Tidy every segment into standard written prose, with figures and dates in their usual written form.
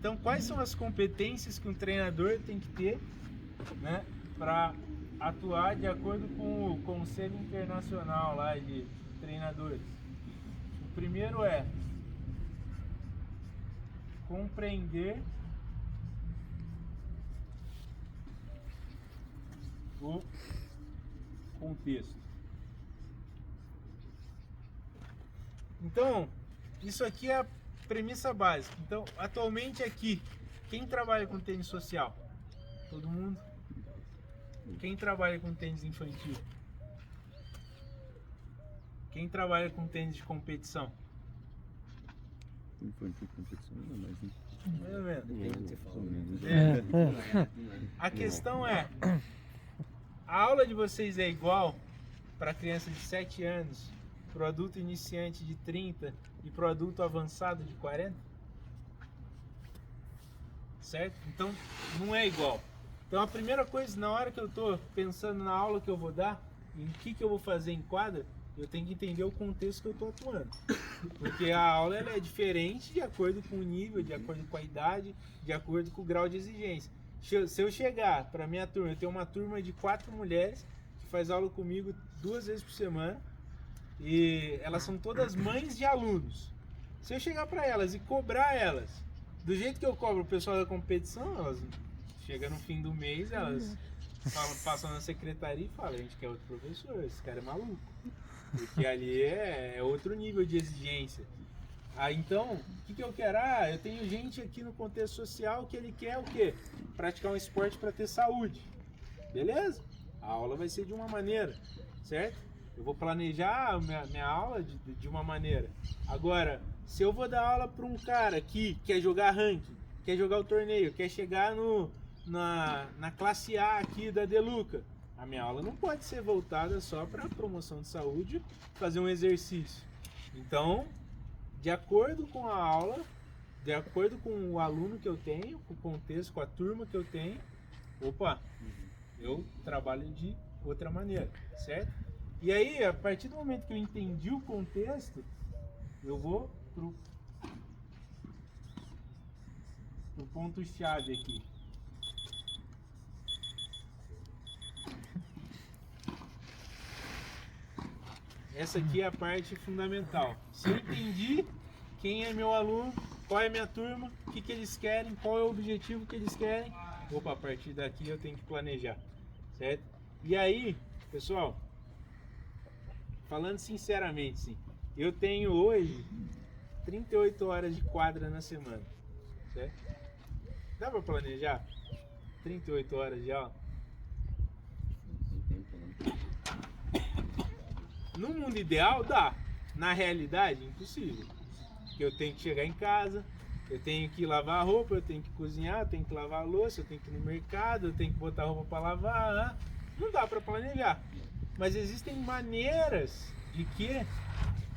Então, quais são as competências que um treinador tem que ter, né, para atuar de acordo com o Conselho Internacional lá de Treinadores? O primeiro é compreender o contexto. Então, isso aqui é a premissa básica. Então, atualmente aqui, quem trabalha com tênis social? Todo mundo? Quem trabalha com tênis infantil? Quem trabalha com tênis de competição? Infantil competição não, mas Mais ou menos. Depende do que você fala. A questão é, a aula de vocês é igual para criança de 7 anos, para o adulto iniciante de 30 e para o adulto avançado de 40? Certo? Então, não é igual. Então, a primeira coisa, na hora que eu estou pensando na aula que eu vou dar, em que eu vou fazer em quadra, eu tenho que entender o contexto que eu estou atuando. Porque a aula ela é diferente de acordo com o nível, de acordo com a idade, de acordo com o grau de exigência. Se eu chegar para minha turma, eu tenho uma turma de 4 mulheres que faz aula comigo 2 vezes por semana e elas são todas mães de alunos. Se eu chegar para elas e cobrar elas do jeito que eu cobro o pessoal da competição, elas chegam no fim do mês, elas passam na secretaria e falam: a gente quer outro professor, esse cara é maluco. Porque ali é outro nível de exigência. Então, o que eu quero? Eu tenho gente aqui no contexto social que ele quer o quê? Praticar um esporte para ter saúde. Beleza? A aula vai ser de uma maneira, certo? Eu vou planejar minha aula de uma maneira. Agora, se eu vou dar aula para um cara que quer jogar ranking, quer jogar o torneio, quer chegar na classe A aqui da Deluca, a minha aula não pode ser voltada só para promoção de saúde, fazer um exercício. Então, de acordo com a aula, de acordo com o aluno que eu tenho, com o contexto, com a turma que eu tenho, eu trabalho de outra maneira, certo? E aí, a partir do momento que eu entendi o contexto, eu vou pro ponto-chave aqui. Essa aqui é a parte fundamental. Se eu entendi quem é meu aluno, qual é a minha turma, o que eles querem, qual é o objetivo que eles querem, a partir daqui eu tenho que planejar, certo? E aí, pessoal, falando sinceramente, sim, eu tenho hoje 38 horas de quadra na semana, certo? Dá para planejar 38 horas de aula? No mundo ideal dá, na realidade impossível. Porque eu tenho que chegar em casa, eu tenho que lavar a roupa, eu tenho que cozinhar, eu tenho que lavar a louça, eu tenho que ir no mercado, eu tenho que botar a roupa para lavar. Não dá para planejar. Mas existem maneiras de que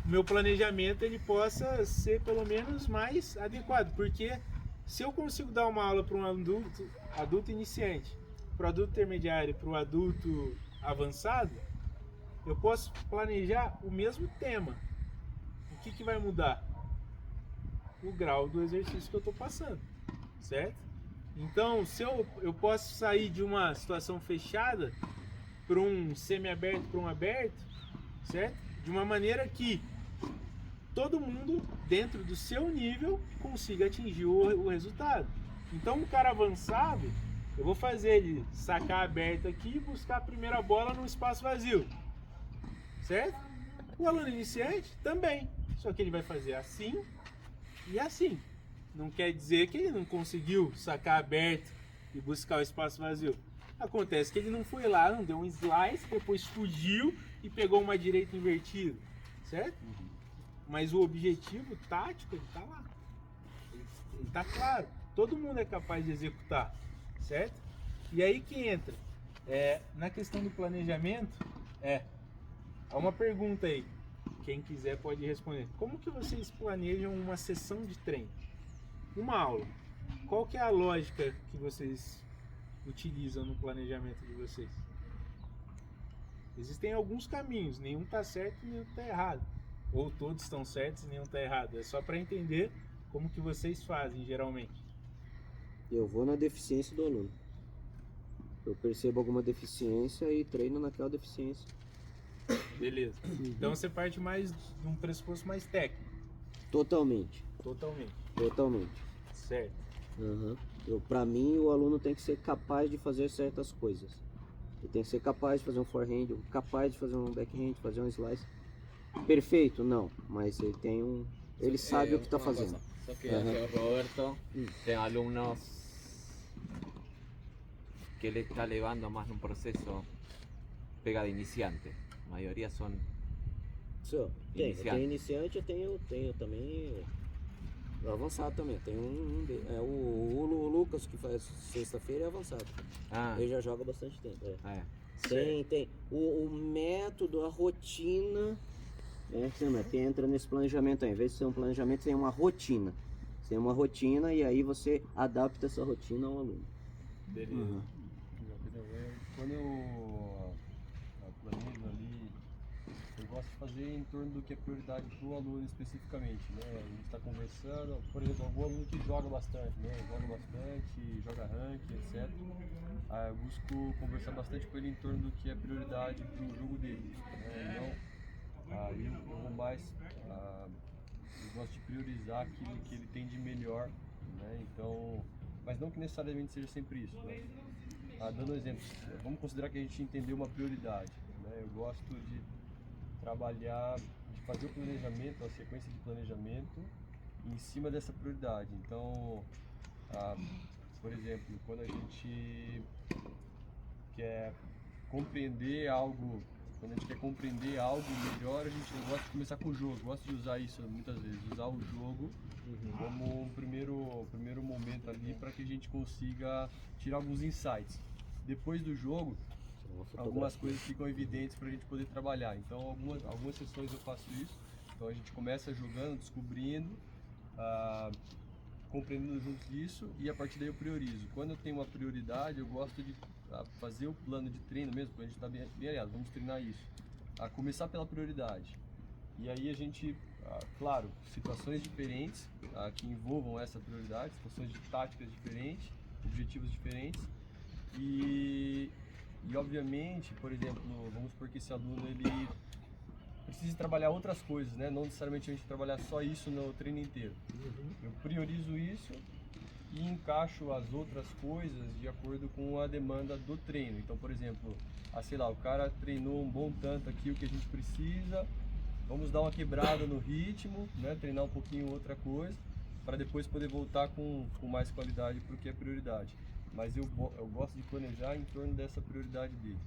o meu planejamento ele possa ser pelo menos mais adequado. Porque se eu consigo dar uma aula para um adulto iniciante, para o adulto intermediário, para o adulto avançado, eu posso planejar o mesmo tema. O que vai mudar? O grau do exercício que eu estou passando, certo? Então, se eu posso sair de uma situação fechada para um semi-aberto, para um aberto, certo? De uma maneira que todo mundo, dentro do seu nível, consiga atingir o resultado. Então, um cara avançado, eu vou fazer ele sacar aberto aqui e buscar a primeira bola num espaço vazio. Certo? O aluno iniciante também, só que ele vai fazer assim e assim. Não quer dizer que ele não conseguiu sacar aberto e buscar o espaço vazio. Acontece que ele não foi lá, não deu um slice, depois fugiu e pegou uma direita invertida, certo? Mas o objetivo tático, ele tá lá. Ele tá claro. Todo mundo é capaz de executar, certo? E aí que entra, na questão do planejamento, há uma pergunta aí, quem quiser pode responder. Como que vocês planejam uma sessão de treino? Uma aula. Qual que é a lógica que vocês utilizam no planejamento de vocês? Existem alguns caminhos, nenhum está certo e nenhum está errado. Ou todos estão certos e nenhum está errado. É só para entender como que vocês fazem geralmente. Eu vou na deficiência do aluno. Eu percebo alguma deficiência e treino naquela deficiência. Beleza. Então você parte mais de um pressuposto mais técnico. Totalmente. Totalmente. Certo. Pra mim, o aluno tem que ser capaz de fazer certas coisas. Ele tem que ser capaz de fazer um forehand, capaz de fazer um backhand, fazer um slice. Perfeito? Não. Mas ele tem um... Ele sabe o que está fazendo. Só que Roberto tem alumnos que ele está levando más num proceso pega de iniciante. A maioria são Tem iniciante, eu tenho também avançado também. Tem o Lucas que faz sexta-feira é avançado. Ele já joga há bastante tempo. Tem o método, a rotina. Que entra nesse planejamento aí. Em vez de ser um planejamento, tem uma rotina. Tem uma rotina e aí você adapta essa rotina ao aluno. Beleza. Quando eu planejo ali, eu gosto de fazer em torno do que é prioridade para o aluno especificamente, né? A gente está conversando, por exemplo, algum aluno que joga bastante, joga ranking, etc. Eu busco conversar bastante com ele em torno do que é prioridade para o jogo dele, né? Eu vou mais, eu gosto de priorizar aquilo que ele tem de melhor, né? Então, mas não que necessariamente seja sempre isso, né? Dando um exemplo, vamos considerar que a gente entendeu uma prioridade, né? Eu gosto de trabalhar, de fazer o planejamento, a sequência de planejamento em cima dessa prioridade. Então, por exemplo, quando a gente quer compreender algo, melhor, a gente gosta de começar com o jogo. Gosto de usar isso muitas vezes, usar o jogo como um primeiro momento ali para que a gente consiga tirar alguns insights. Depois do jogo, algumas coisas ficam evidentes para a gente poder trabalhar. Então, algumas sessões eu faço isso. Então, a gente começa jogando, descobrindo, compreendendo juntos isso, e a partir daí eu priorizo. Quando eu tenho uma prioridade, eu gosto de fazer o plano de treino mesmo, porque a gente está bem aliado, vamos treinar isso. Começar pela prioridade. E aí a gente, claro, situações diferentes que envolvam essa prioridade, situações de táticas diferentes, objetivos diferentes. E obviamente, por exemplo, vamos supor que esse aluno ele precisa trabalhar outras coisas, né? Não necessariamente a gente trabalhar só isso no treino inteiro. Eu priorizo isso e encaixo as outras coisas de acordo com a demanda do treino. Então, por exemplo, sei lá, o cara treinou um bom tanto aqui o que a gente precisa, vamos dar uma quebrada no ritmo, né? Treinar um pouquinho outra coisa, para depois poder voltar com mais qualidade para o que é prioridade. Mas eu gosto de planejar em torno dessa prioridade dele,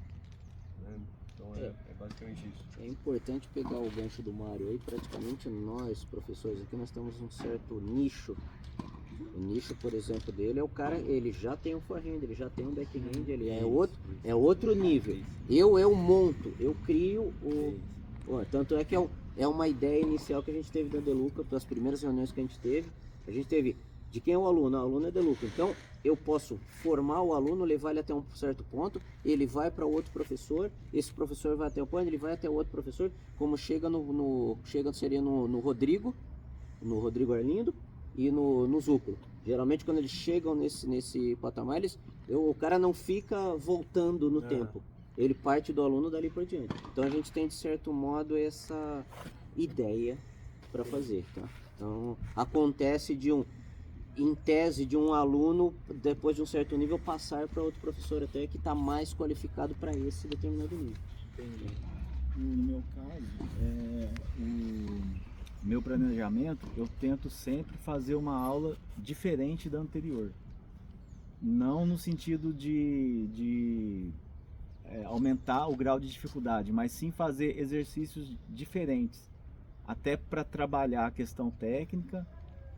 né? Então é basicamente isso. É importante pegar o gancho do Mário aí. Praticamente nós, professores aqui, nós temos um certo nicho. O nicho, por exemplo, dele é o cara, ele já tem um forehand, ele já tem um backhand, ele é outro nível. Eu monto, eu crio tanto é que é uma ideia inicial que a gente teve da Deluca, das primeiras reuniões que a gente teve de quem é o aluno? O aluno é Deluca. Então, eu posso formar o aluno, levar ele até um certo ponto, ele vai para outro professor, esse professor vai até o ponto, ele vai até o outro professor, como seria no Rodrigo Arlindo e no Zúculo. Geralmente, quando eles chegam nesse patamar, o cara não fica voltando no tempo. Ele parte do aluno dali por diante. Então, a gente tem, de certo modo, essa ideia para fazer, tá? Então, acontece em tese de um aluno, depois de um certo nível, passar para outro professor até que está mais qualificado para esse determinado nível. Entendi. No meu caso, o meu planejamento, eu tento sempre fazer uma aula diferente da anterior. Não no sentido de aumentar o grau de dificuldade, mas sim fazer exercícios diferentes, até para trabalhar a questão técnica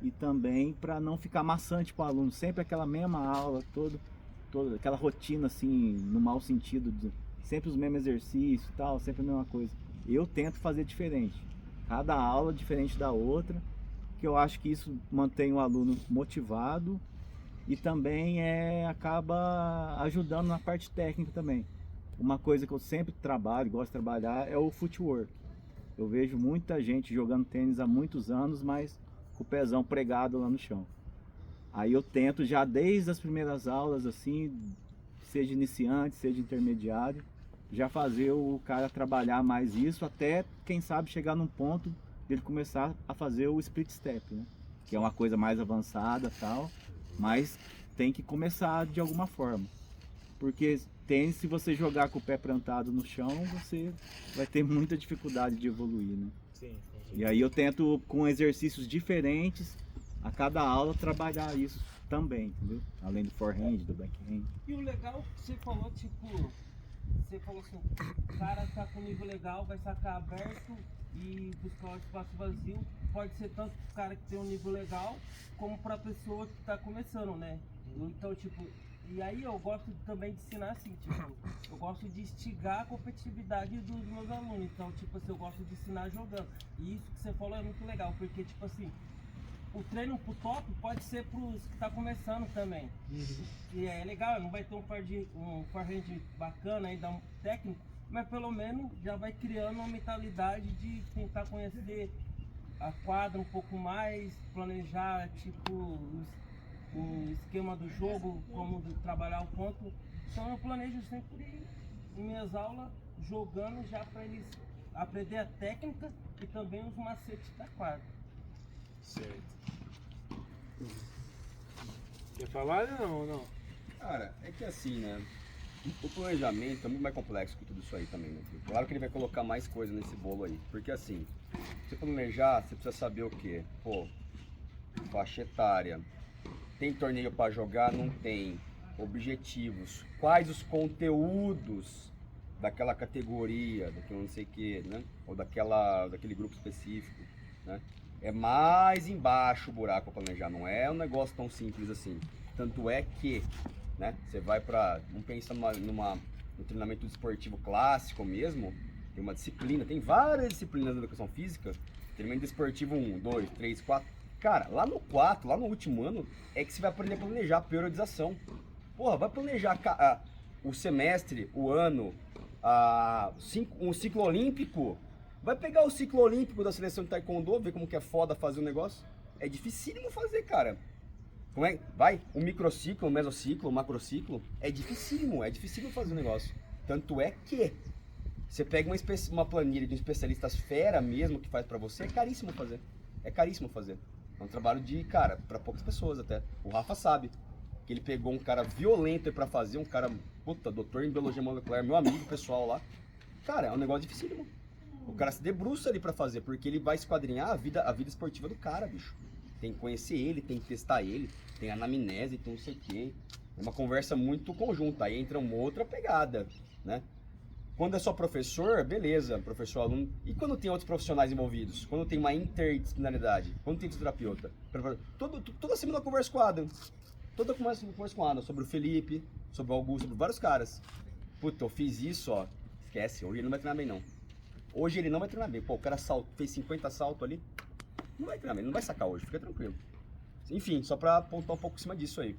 e também para não ficar maçante para o aluno, sempre aquela mesma aula, toda aquela rotina assim, no mau sentido, sempre os mesmos exercícios e tal, sempre a mesma coisa. Eu tento fazer diferente, cada aula diferente da outra, que eu acho que isso mantém o aluno motivado e também acaba ajudando na parte técnica também. Uma coisa que eu sempre trabalho, gosto de trabalhar, é o footwork. Eu vejo muita gente jogando tênis há muitos anos, mas com o pezão pregado lá no chão. Aí eu tento já desde as primeiras aulas, assim, seja iniciante, seja intermediário, já fazer o cara trabalhar mais isso, até, quem sabe, chegar num ponto dele começar a fazer o split step, né? Que é uma coisa mais avançada e tal, mas tem que começar de alguma forma. Porque se você jogar com o pé plantado no chão, você vai ter muita dificuldade de evoluir, né? Sim, E aí eu tento, com exercícios diferentes, a cada aula, trabalhar isso também, entendeu? Além do forehand, do backhand. E o legal que você falou, tipo, você falou assim, o cara tá com nível legal, vai sacar aberto e buscar o espaço vazio. Pode ser tanto pro cara que tem um nível legal, como pra pessoa que tá começando, né? Então, tipo, e aí eu gosto também de ensinar assim, tipo, eu gosto de instigar a competitividade dos meus alunos. Então, tipo assim, eu gosto de ensinar jogando. E isso que você falou é muito legal, porque, tipo assim, o treino pro top pode ser pros que tá começando também. E é legal, não vai ter um forehand bacana ainda, um técnico, mas pelo menos já vai criando uma mentalidade de tentar conhecer a quadra um pouco mais, planejar tipo o esquema do jogo, como trabalhar o ponto. Então eu planejo sempre em minhas aulas jogando já para eles aprender a técnica e também os macetes da quadra. Certo. Quer falar ou não? Cara, é que assim, né? O planejamento é muito mais complexo que tudo isso aí também, né? Claro que ele vai colocar mais coisa nesse bolo aí. Porque assim, você planejar, você precisa saber o quê? Pô, faixa etária. Tem torneio pra jogar? Não tem. Objetivos. Quais os conteúdos daquela categoria, daquele não sei o que, né? Ou daquele grupo específico, né? É mais embaixo o buraco a planejar, não é um negócio tão simples assim. Tanto é que, né, você vai pra, vamos pensar no treinamento esportivo clássico mesmo, tem uma disciplina, tem várias disciplinas da educação física, treinamento esportivo 1, 2, 3, 4. Cara, lá no 4, lá no último ano, é que você vai aprender a planejar a periodização. Porra, vai planejar o semestre, o ano, um ciclo olímpico. Vai pegar o ciclo olímpico da seleção de taekwondo, ver como que é foda fazer o negócio. É dificílimo fazer, cara. Como é? Vai, um microciclo, um mesociclo, um macrociclo. É dificílimo fazer o negócio. Tanto é que você pega uma planilha de um especialista fera mesmo que faz pra você, é caríssimo fazer. É caríssimo fazer. É um trabalho de, cara, pra poucas pessoas até. O Rafa sabe que ele pegou um cara violento aí pra fazer, um cara, puta, doutor em biologia molecular, meu amigo pessoal lá. Cara, é um negócio dificílimo. O cara se debruça ali pra fazer, porque ele vai esquadrinhar a vida esportiva do cara, bicho. Tem que conhecer ele, tem que testar ele, tem anamnese, tem não sei o quê. É uma conversa muito conjunta, aí entra uma outra pegada, né? Quando é só professor, beleza, professor-aluno. E quando tem outros profissionais envolvidos? Quando tem uma interdisciplinaridade? Quando tem fisioterapeuta? Toda semana eu converso com o Adam. Toda semana eu converso com o Adam sobre o Felipe, sobre o Augusto, sobre vários caras. Puta, eu fiz isso, ó. Esquece, hoje ele não vai treinar bem, não. Hoje ele não vai treinar bem. Pô, o cara fez 50 saltos ali. Não vai treinar bem, não vai sacar hoje, fica tranquilo. Enfim, só pra apontar um pouco em cima disso aí.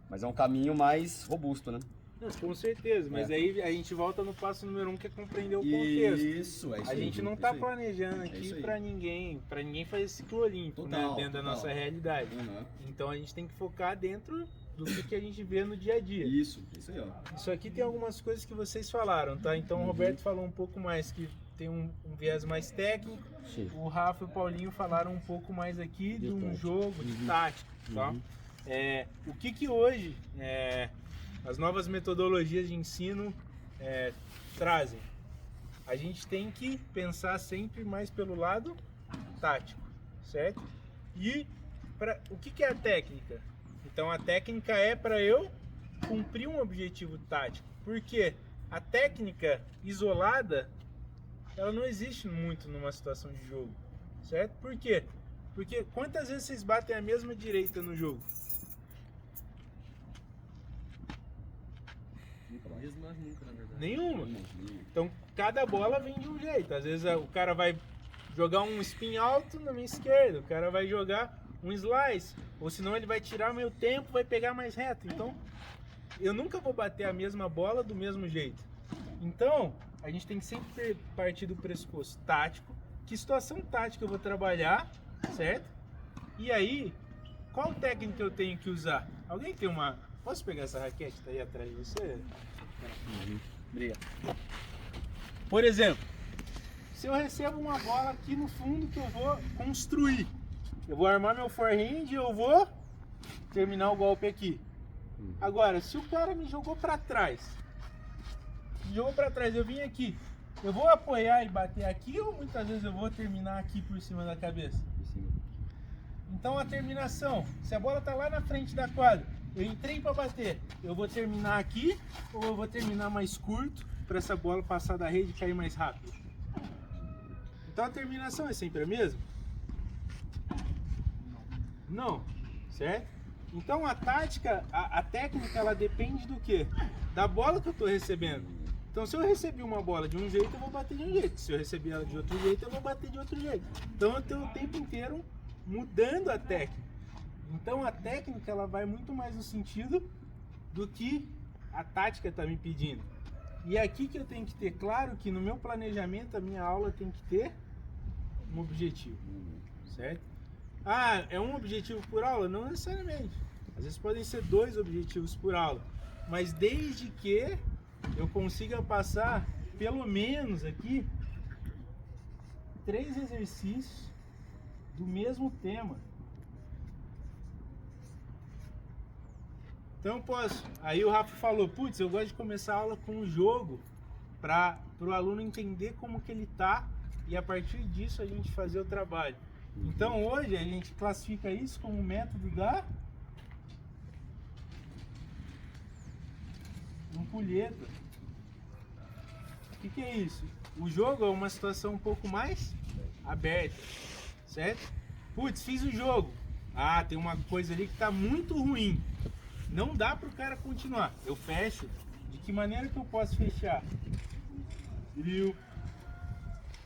Mas é um caminho mais robusto, né? Não, com certeza, mas É. aí a gente volta no passo número 1, que é compreender o contexto. Isso, é isso A aí. gente não isso tá aí. planejando É aqui isso aí. pra ninguém fazer ciclo olímpico, né? Total, Dentro da total. nossa realidade. Uhum. Então a gente tem que focar dentro do que a gente vê no dia a dia. Isso aí, ó. Isso aqui tem algumas coisas que vocês falaram, tá? Então o Roberto falou um pouco mais, que tem um viés mais técnico. Sim. O Rafa e o Paulinho falaram um pouco mais aqui de um tática. jogo, de tática, tá? O que hoje as novas metodologias de ensino trazem? A gente tem que pensar sempre mais pelo lado tático, certo? E o que é a técnica? Então a técnica é para eu cumprir um objetivo tático. Porque a técnica isolada, ela não existe muito numa situação de jogo, certo? Por quê? Porque quantas vezes vocês batem a mesma direita no jogo? Mesmo mas nunca, na verdade. Nenhuma. Então cada bola vem de um jeito. Às vezes o cara vai jogar um spin alto na minha esquerda, o cara vai jogar um slice, ou senão ele vai tirar meu tempo, vai pegar mais reto. Então eu nunca vou bater a mesma bola do mesmo jeito. Então a gente tem que sempre partir do pressuposto tático, que situação tática eu vou trabalhar, certo? E aí, qual técnica eu tenho que usar? Alguém tem uma... Posso pegar essa raquete que tá aí atrás de você? Obrigado. Por exemplo, se eu recebo uma bola aqui no fundo que eu vou construir, eu vou armar meu forehand e eu vou terminar o golpe aqui. Agora, se o cara me jogou para trás, eu vim aqui, eu vou apoiar e bater aqui ou muitas vezes eu vou terminar aqui por cima da cabeça? Então a terminação, se a bola tá lá na frente da quadra, eu entrei para bater, eu vou terminar aqui ou eu vou terminar mais curto para essa bola passar da rede e cair mais rápido? Então a terminação é sempre a mesma? Não, certo? Então a tática, a técnica, ela depende do quê? Da bola que eu estou recebendo. Então se eu recebi uma bola de um jeito, eu vou bater de um jeito. Se eu recebi ela de outro jeito, eu vou bater de outro jeito. Então eu tenho o tempo inteiro mudando a técnica. Então a técnica, ela vai muito mais no sentido do que a tática está me pedindo. E é aqui que eu tenho que ter claro que no meu planejamento, a minha aula tem que ter um objetivo, certo? Ah, é um objetivo por aula? Não necessariamente. Às vezes podem ser 2 objetivos por aula. Mas desde que eu consiga passar, pelo menos aqui, 3 exercícios do mesmo tema. Então eu posso. Aí o Rafa falou, putz, eu gosto de começar a aula com um jogo para o aluno entender como que ele tá e a partir disso a gente fazer o trabalho. Então hoje a gente classifica isso como método da ampulheta. O que é isso? O jogo é uma situação um pouco mais aberta, certo? Putz, fiz o jogo. Ah, tem uma coisa ali que está muito ruim. Não dá para o cara continuar. Eu fecho. De que maneira que eu posso fechar? Drill.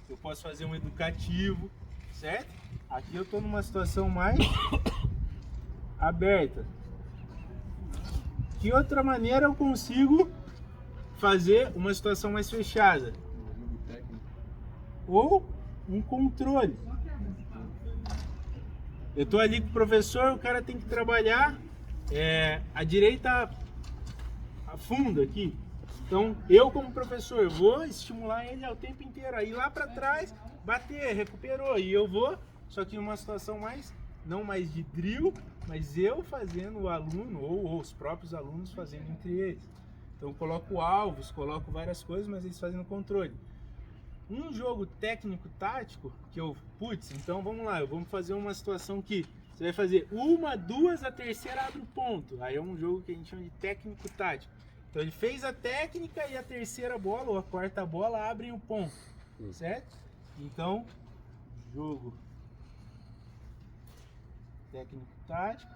Eu posso fazer um educativo, certo? Aqui eu estou numa situação mais aberta. Que outra maneira eu consigo fazer uma situação mais fechada? Ou um controle. Eu estou ali com o professor, o cara tem que trabalhar a direita a fundo aqui. Então eu como professor vou estimular ele ao tempo inteiro. Aí lá para trás, bater, recuperou. E eu vou, só que numa situação mais, não mais de drill, mas eu fazendo o aluno ou os próprios alunos fazendo entre eles. Então eu coloco alvos, coloco várias coisas, mas eles fazendo controle. Um jogo técnico-tático que eu, putz, então vamos lá, vamos fazer uma situação que você vai fazer 1, 2, a terceira abre o ponto. Aí é um jogo que a gente chama de técnico-tático. Então ele fez a técnica e a terceira bola ou a quarta bola abrem o ponto, certo? Então, jogo técnico-tático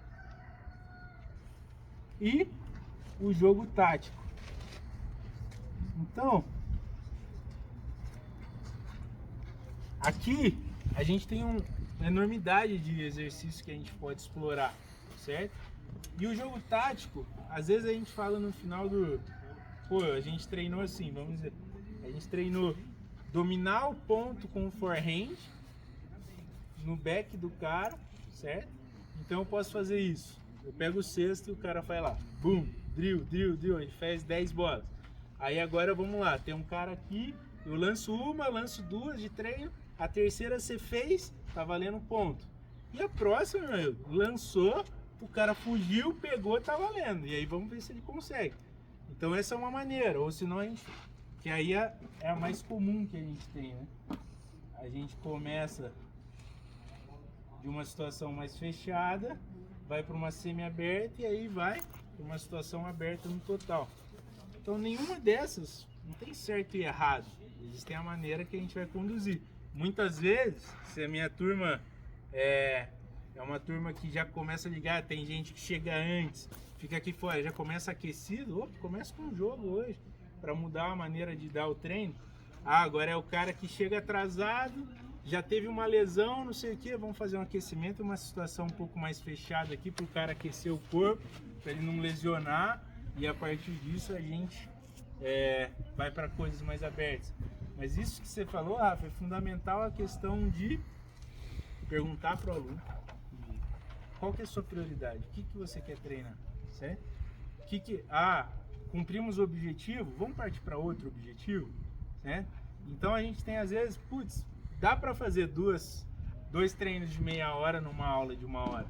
e o jogo tático. Então, aqui a gente tem uma enormidade de exercícios que a gente pode explorar, certo? E o jogo tático, às vezes a gente fala no final do... Pô, a gente treinou assim, vamos dizer, a gente treinou dominar o ponto com o forehand no back do cara, certo? Então eu posso fazer isso. Eu pego o cesto e o cara vai lá, boom, drill, drill, drill, a gente faz 10 bolas. Aí agora vamos lá, tem um cara aqui, eu lanço uma, lanço 2 de treino, a terceira você fez, tá valendo ponto. E a próxima, meu, lançou, o cara fugiu, pegou, tá valendo. E aí vamos ver se ele consegue. Então essa é uma maneira, ou senão a gente... Que aí é a mais comum que a gente tem, né? A gente começa de uma situação mais fechada, vai para uma semi-aberta e aí vai para uma situação aberta no total. Então nenhuma dessas não tem certo e errado. Existe a maneira que a gente vai conduzir. Muitas vezes, se a minha turma é uma turma que já começa a ligar, tem gente que chega antes, fica aqui fora, já começa aquecido, opa, começa com o jogo hoje, para mudar a maneira de dar o treino. Ah, agora é o cara que chega atrasado, já teve uma lesão, não sei o que, vamos fazer um aquecimento, uma situação um pouco mais fechada aqui para o cara aquecer o corpo, para ele não lesionar, e a partir disso a gente vai para coisas mais abertas. Mas isso que você falou, Rafa, é fundamental a questão de perguntar para o aluno qual que é a sua prioridade? O que que você quer treinar, certo? Cumprimos o objetivo, vamos partir para outro objetivo, certo? Então a gente tem às vezes, dá para fazer dois treinos de meia hora numa aula de 1 hora.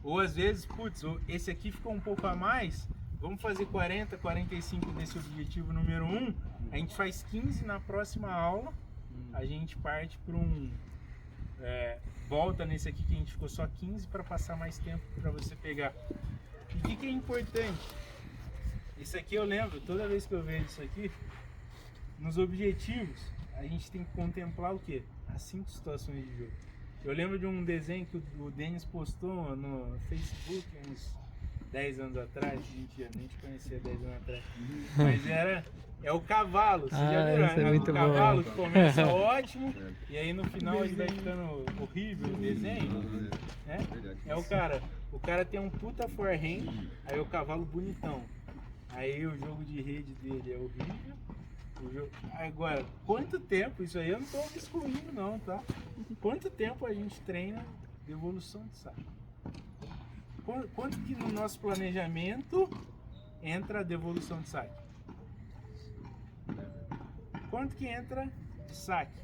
Ou às vezes, esse aqui ficou um pouco a mais, vamos fazer 40, 45 desse objetivo número 1, a gente faz 15 na próxima aula, a gente parte para volta nesse aqui que a gente ficou só 15 para passar mais tempo para você pegar. E o que é importante? Isso aqui eu lembro, toda vez que eu vejo isso aqui, nos objetivos, a gente tem que contemplar o quê? As 5 situações de jogo. Eu lembro de um desenho que o Denis postou no Facebook uns 10 anos atrás, mentira, nem te conhecia 10 anos atrás, mas é o cavalo, vocês já viram, esse é né? muito O cavalo bom. que começa ótimo, e aí no final ele vai ficando horrível o desenho, né? É o cara tem um puta forehand, aí o cavalo bonitão, aí o jogo de rede dele é horrível. Agora, quanto tempo, isso aí eu não tô excluindo não, tá? Quanto tempo a gente treina devolução de saque? Quanto que no nosso planejamento entra a devolução de saque? Quanto que entra de saque?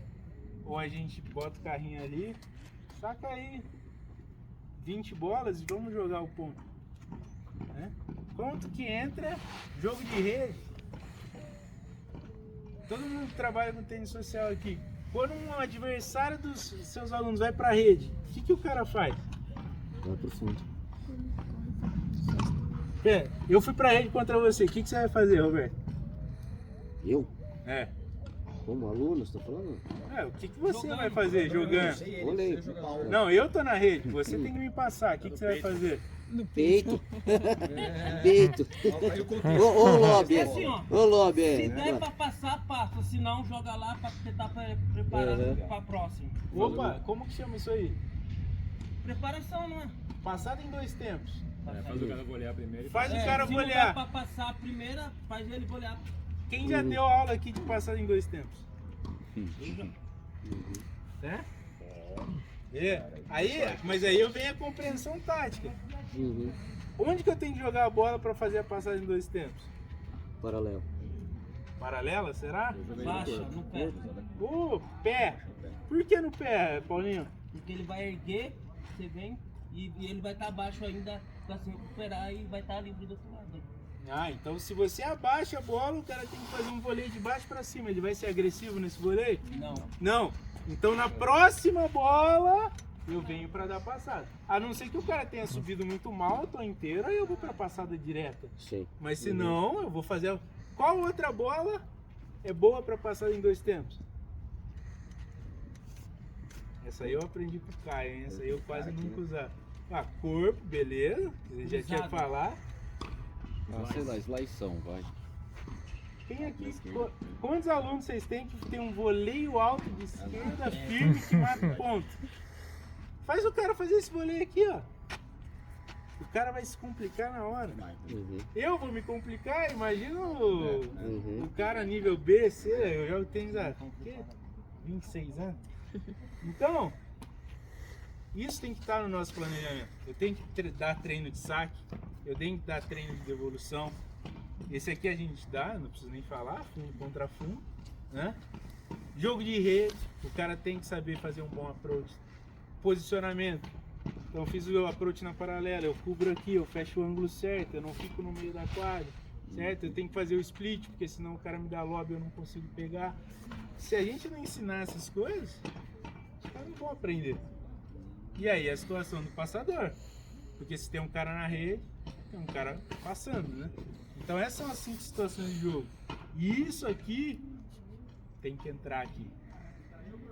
Ou a gente bota o carrinho ali, saca aí 20 bolas e vamos jogar o ponto, né? Quanto que entra jogo de rede? Todo mundo que trabalha com tênis social aqui, quando um adversário dos seus alunos vai para a rede, o que o cara faz? Vai pro fundo. Eu fui para a rede contra você, o que você vai fazer, Roberto? Eu? É. Como aluno, você tá falando? O que você vai fazer jogando? Olhei. Não, eu tô na rede, você tem que me passar, o que você vai fazer? Peito. Peito. Ô lobby. assim, ó, Ô lobby. Se der pra passar, passa. Se não, joga lá pra tentar preparar pra próxima. Opa, como que chama isso aí? Preparação, não é? Passada em 2 tempos. Faz o cara golear primeiro. Faz o cara Se não der golear. pra passar a primeira, faz ele golear. Quem já deu aula aqui de passada em 2 tempos? Né? Mas aí eu venho a compreensão tática. Onde que eu tenho que jogar a bola para fazer a passagem em 2 tempos? Paralelo. Paralela, será? Baixa, no pé. Pé. Por que no pé, Paulinho? Porque ele vai erguer, você vem, e ele vai estar abaixo ainda pra se recuperar e vai estar livre do outro lado. Então se você abaixa a bola, o cara tem que fazer um voleio de baixo para cima. Ele vai ser agressivo nesse voleio? Não. Então na próxima bola eu venho para dar passada. A não ser que o cara tenha subido muito mal, eu tô inteiro, aí eu vou para passada direta. Sim. Mas se não, eu vou fazer... Qual outra bola é boa para passada em 2 tempos? Essa aí eu aprendi com o Caio, hein? Essa aí eu quase nunca usava. Corpo, beleza. Ele já tinha falado. Sei lá, slaição, vai. Quem aqui, quantos alunos vocês têm que tem um voleio alto de esquerda firme que mata o ponto? Faz o cara fazer esse voleio aqui, ó. O cara vai se complicar na hora. Eu vou me complicar, imagina o cara nível B, C, eu jogo tênis há 26 anos. Então, isso tem que estar no nosso planejamento. Eu tenho que dar treino de saque, eu tenho que dar treino de devolução. Esse aqui a gente dá, não preciso nem falar, fundo contra fundo, né? Jogo de rede, o cara tem que saber fazer um bom approach. Posicionamento. Então eu fiz o approach na paralela, eu cubro aqui, eu fecho o ângulo certo, eu não fico no meio da quadra, certo? Eu tenho que fazer o split, porque senão o cara me dá lobby e eu não consigo pegar. Se a gente não ensinar essas coisas, os caras não vão aprender. E aí a situação do passador, porque se tem um cara na rede, tem um cara passando, né? Então essas são as 5 situações de jogo. E isso aqui tem que entrar aqui.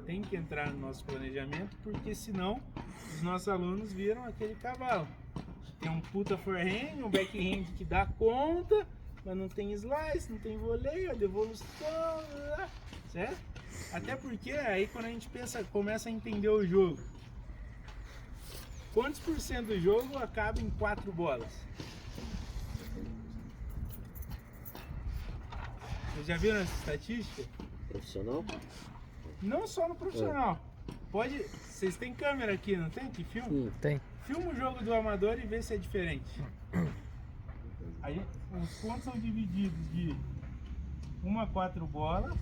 Tem que entrar no nosso planejamento, porque senão os nossos alunos viram aquele cavalo. Tem um puta forehand, um backhand que dá conta, mas não tem slice, não tem voleio, devolução, certo? Até porque aí quando a gente começa a entender o jogo, quantos por cento do jogo acaba em 4 bolas? Vocês já viram essa estatística? Profissional? Não só no profissional. Vocês têm câmera aqui, não tem? Que filme? Tem. Filma o jogo do amador e vê se é diferente. Aí, os pontos são divididos de 1 a 4 bolas,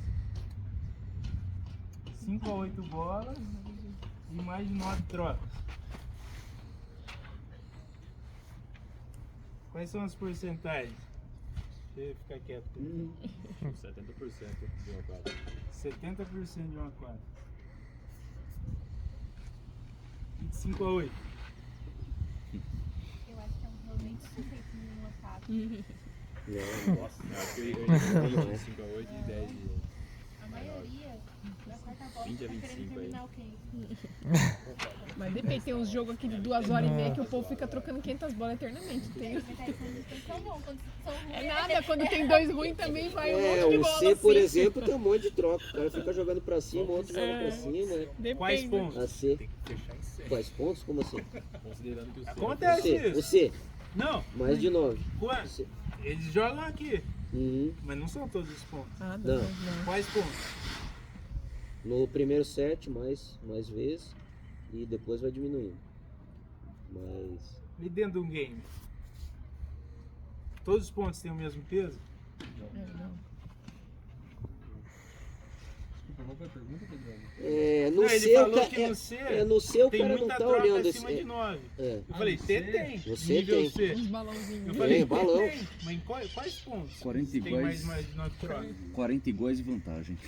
5 a 8 bolas e mais de 9 trocas. Quais são as porcentagens? Deixa eu ficar quieto. 70% de uma quadra. 70% de uma quadra. E de 5 a 8. Eu acho que é um realmente suspeito numa casa. Não, Acho que eu ia 5 a 8 e 10 de... A maioria da quarta bola 20 a tá 25 querendo aí. terminar o quê? Mas depende, tem uns jogos aqui de 2h30 que o povo fica trocando 500 bolas eternamente. Tem... Mas aí são bons, quando são ruins. É nada, quando tem 2 ruins também vai um monte de o bola. C, por assim. exemplo, tem um monte de troca. O cara fica jogando pra cima, o outro joga pra cima. Depende. Quais pontos? A C. Tem que fechar em 100. Quais pontos? Como assim? Considerando que o C... O Acontece C. O isso. C. Não, Mais de 9. quando? C. Eles jogam aqui, Uhum. mas não são todos os pontos. Ah, Não. não. Quais pontos? No primeiro set, mais vezes. E depois vai diminuindo. Mas... E dentro de um game? Todos os pontos têm o mesmo peso? Desculpa, qual foi a pergunta, Pedro? no Não, C, ele falou o que ca- no C no C o tem cara não muita tá troca olhando acima de 9. É. Eu falei, no C C? tem. Você nível tem. C. Uns balãozinhos. Eu falei, balão. tem. Mas quais pontos? 42. Tem mais de 9 trocas. 42 de vantagem.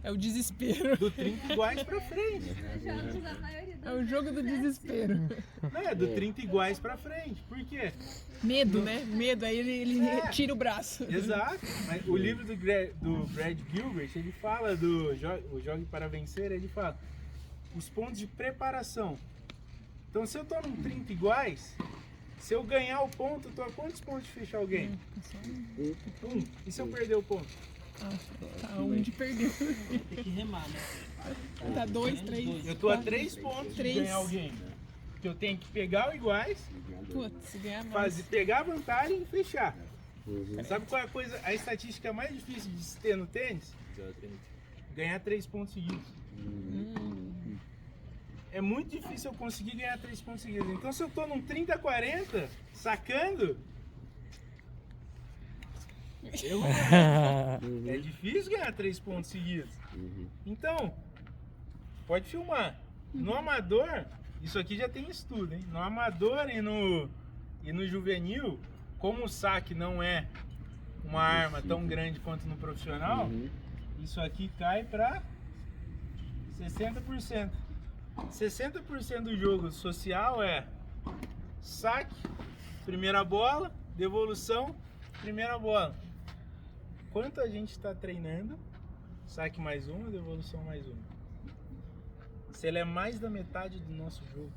É o desespero. Do 30 iguais pra frente. Jogos, a maioria É o jogo do desespero. Não, é do 30 iguais pra frente. Por quê? Medo, né? Medo, aí ele É. tira o braço. Exato. Mas o livro do Brad Gilbert, ele fala do o Jogue para Vencer, ele fala os pontos de preparação. Então, se eu tô num 30 iguais, se eu ganhar o ponto, eu tô a quantos pontos de fechar o game? E se eu perder o ponto? Tá onde perdeu. Tem que remar, né? Tá 2, 3. Eu tô a 3 pontos de 3. ganhar o game. Porque eu tenho que pegar o iguais, Putz, se ganhar mais. pegar a vantagem e fechar. Uhum. Sabe qual é a estatística mais difícil de se ter no tênis? Ganhar 3 pontos seguidos. É muito difícil eu conseguir ganhar 3 pontos seguidos. Então, se eu tô num 30-40, sacando, é difícil ganhar 3 pontos seguidos. Então, pode filmar. No amador, isso aqui já tem estudo, hein? No amador e no juvenil, como o saque não é uma arma tão grande quanto no profissional, isso aqui cai para 60%. 60% do jogo social é saque, primeira bola, devolução, primeira bola. Quanto a gente está treinando, saque mais uma, devolução mais uma. Se ele é mais da metade do nosso jogo.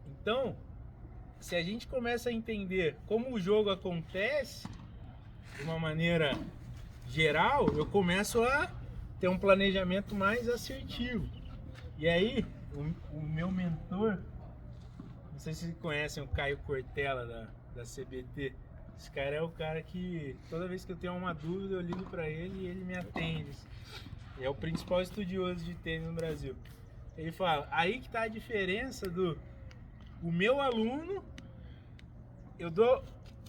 Então, se a gente começa a entender como o jogo acontece de uma maneira geral, eu começo a ter um planejamento mais assertivo. E aí, o meu mentor, não sei se vocês conhecem o Caio Cortella da CBT, esse cara é o cara que toda vez que eu tenho uma dúvida eu ligo para ele e ele me atende. É o principal estudioso de tênis no Brasil. Ele fala, aí que tá a diferença o meu aluno,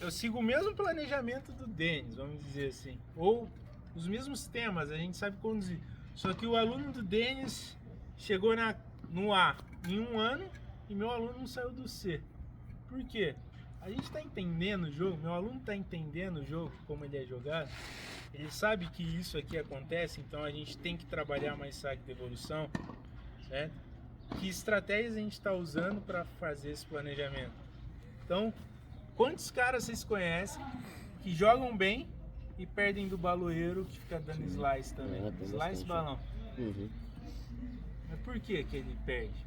eu sigo o mesmo planejamento do Denis, vamos dizer assim, ou os mesmos temas, a gente sabe conduzir. Só que o aluno do Denis chegou no A em 1 ano e meu aluno não saiu do C. Por quê? A gente está entendendo o jogo, meu aluno está entendendo o jogo, como ele é jogado, ele sabe que isso aqui acontece, então a gente tem que trabalhar mais saque de evolução, certo? Que estratégias a gente está usando para fazer esse planejamento? Então, quantos caras vocês conhecem que jogam bem e perdem do baloeiro que fica dando slice também? Tem Slice bastante. balão. Uhum. Mas por que ele perde?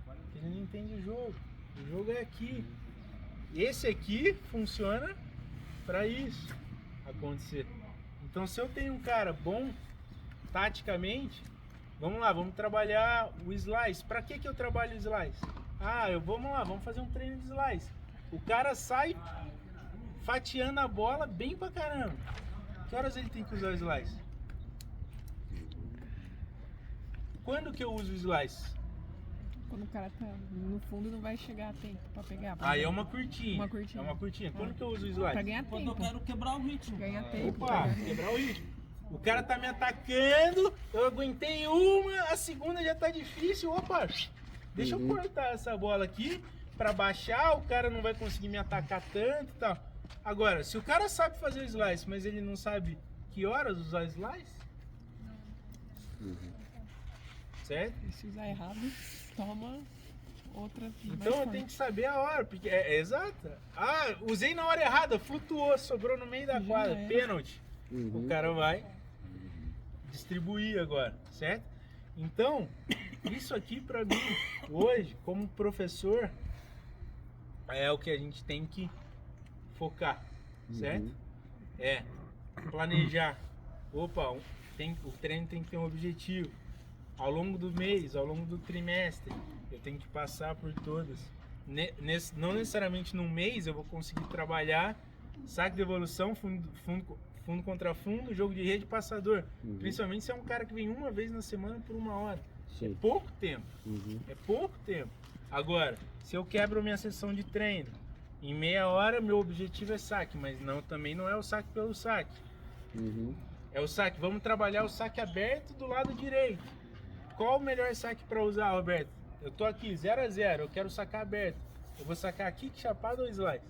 Porque ele não entende o jogo. O jogo é aqui. Esse aqui funciona para isso acontecer. Então, se eu tenho um cara bom taticamente, vamos lá, vamos trabalhar o slice. Para que eu trabalho o slice? Vamos lá, vamos fazer um treino de slice. O cara sai fatiando a bola bem pra caramba. Que horas ele tem que usar o slice? Quando que eu uso o slice? Quando o cara tá no fundo não vai chegar a tempo pra pegar. Aí é uma curtinha. Uma curtinha. É uma curtinha. Quando Ah. que eu uso o Pra slice? ganhar Quando eu tempo. quero quebrar o ritmo. Ganhar tempo. Opa, pra ganhar quebrar o ritmo. O cara tá me atacando, eu aguentei uma, a segunda já tá difícil. Opa, deixa eu cortar essa bola aqui pra baixar, o cara não vai conseguir me atacar tanto e tal. Agora, se o cara sabe fazer o slice, mas ele não sabe que horas usar slice, certo? E se usar errado, toma outra. Então mais eu tenho que saber a hora, porque é exata. Ah, usei na hora errada, flutuou, sobrou no meio da Já quadra, era. pênalti. O cara vai distribuir agora, certo? Então, isso aqui pra mim, hoje, como professor, é o que a gente tem que focar, certo? É planejar. Opa, o treino tem que ter um objetivo. Ao longo do mês, ao longo do trimestre, eu tenho que passar por todas. Não necessariamente num mês eu vou conseguir trabalhar saque de evolução, fundo contra fundo, jogo de rede, passador. Principalmente se é um cara que vem uma vez na semana por 1 hora. É pouco tempo. É pouco tempo. Agora, se eu quebro minha sessão de treino, em meia hora meu objetivo é saque, mas também não é o saque pelo saque. É o saque. Vamos trabalhar o saque aberto do lado direito. Qual o melhor saque para usar, Roberto? Eu tô aqui 0 a 0, eu quero sacar aberto. Eu vou sacar kick, chapado ou slice?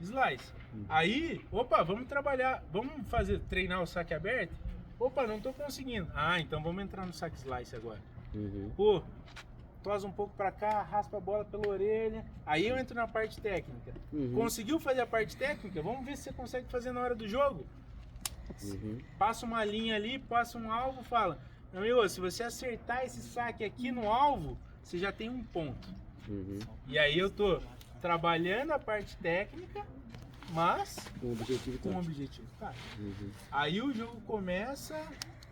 Slice. Aí, opa, vamos trabalhar, vamos treinar o saque aberto? Opa, não tô conseguindo. Ah, então vamos entrar no saque slice agora. Pô, tosa um pouco pra cá, raspa a bola pela orelha. Aí eu entro na parte técnica. Conseguiu fazer a parte técnica? Vamos ver se você consegue fazer na hora do jogo. Passa uma linha ali, passa um alvo, fala: meu amigo, se você acertar esse saque aqui no alvo, você já tem 1 ponto. E aí eu tô trabalhando a parte técnica, mas Com o objetivo com o objetivo tático. Aí o jogo começa,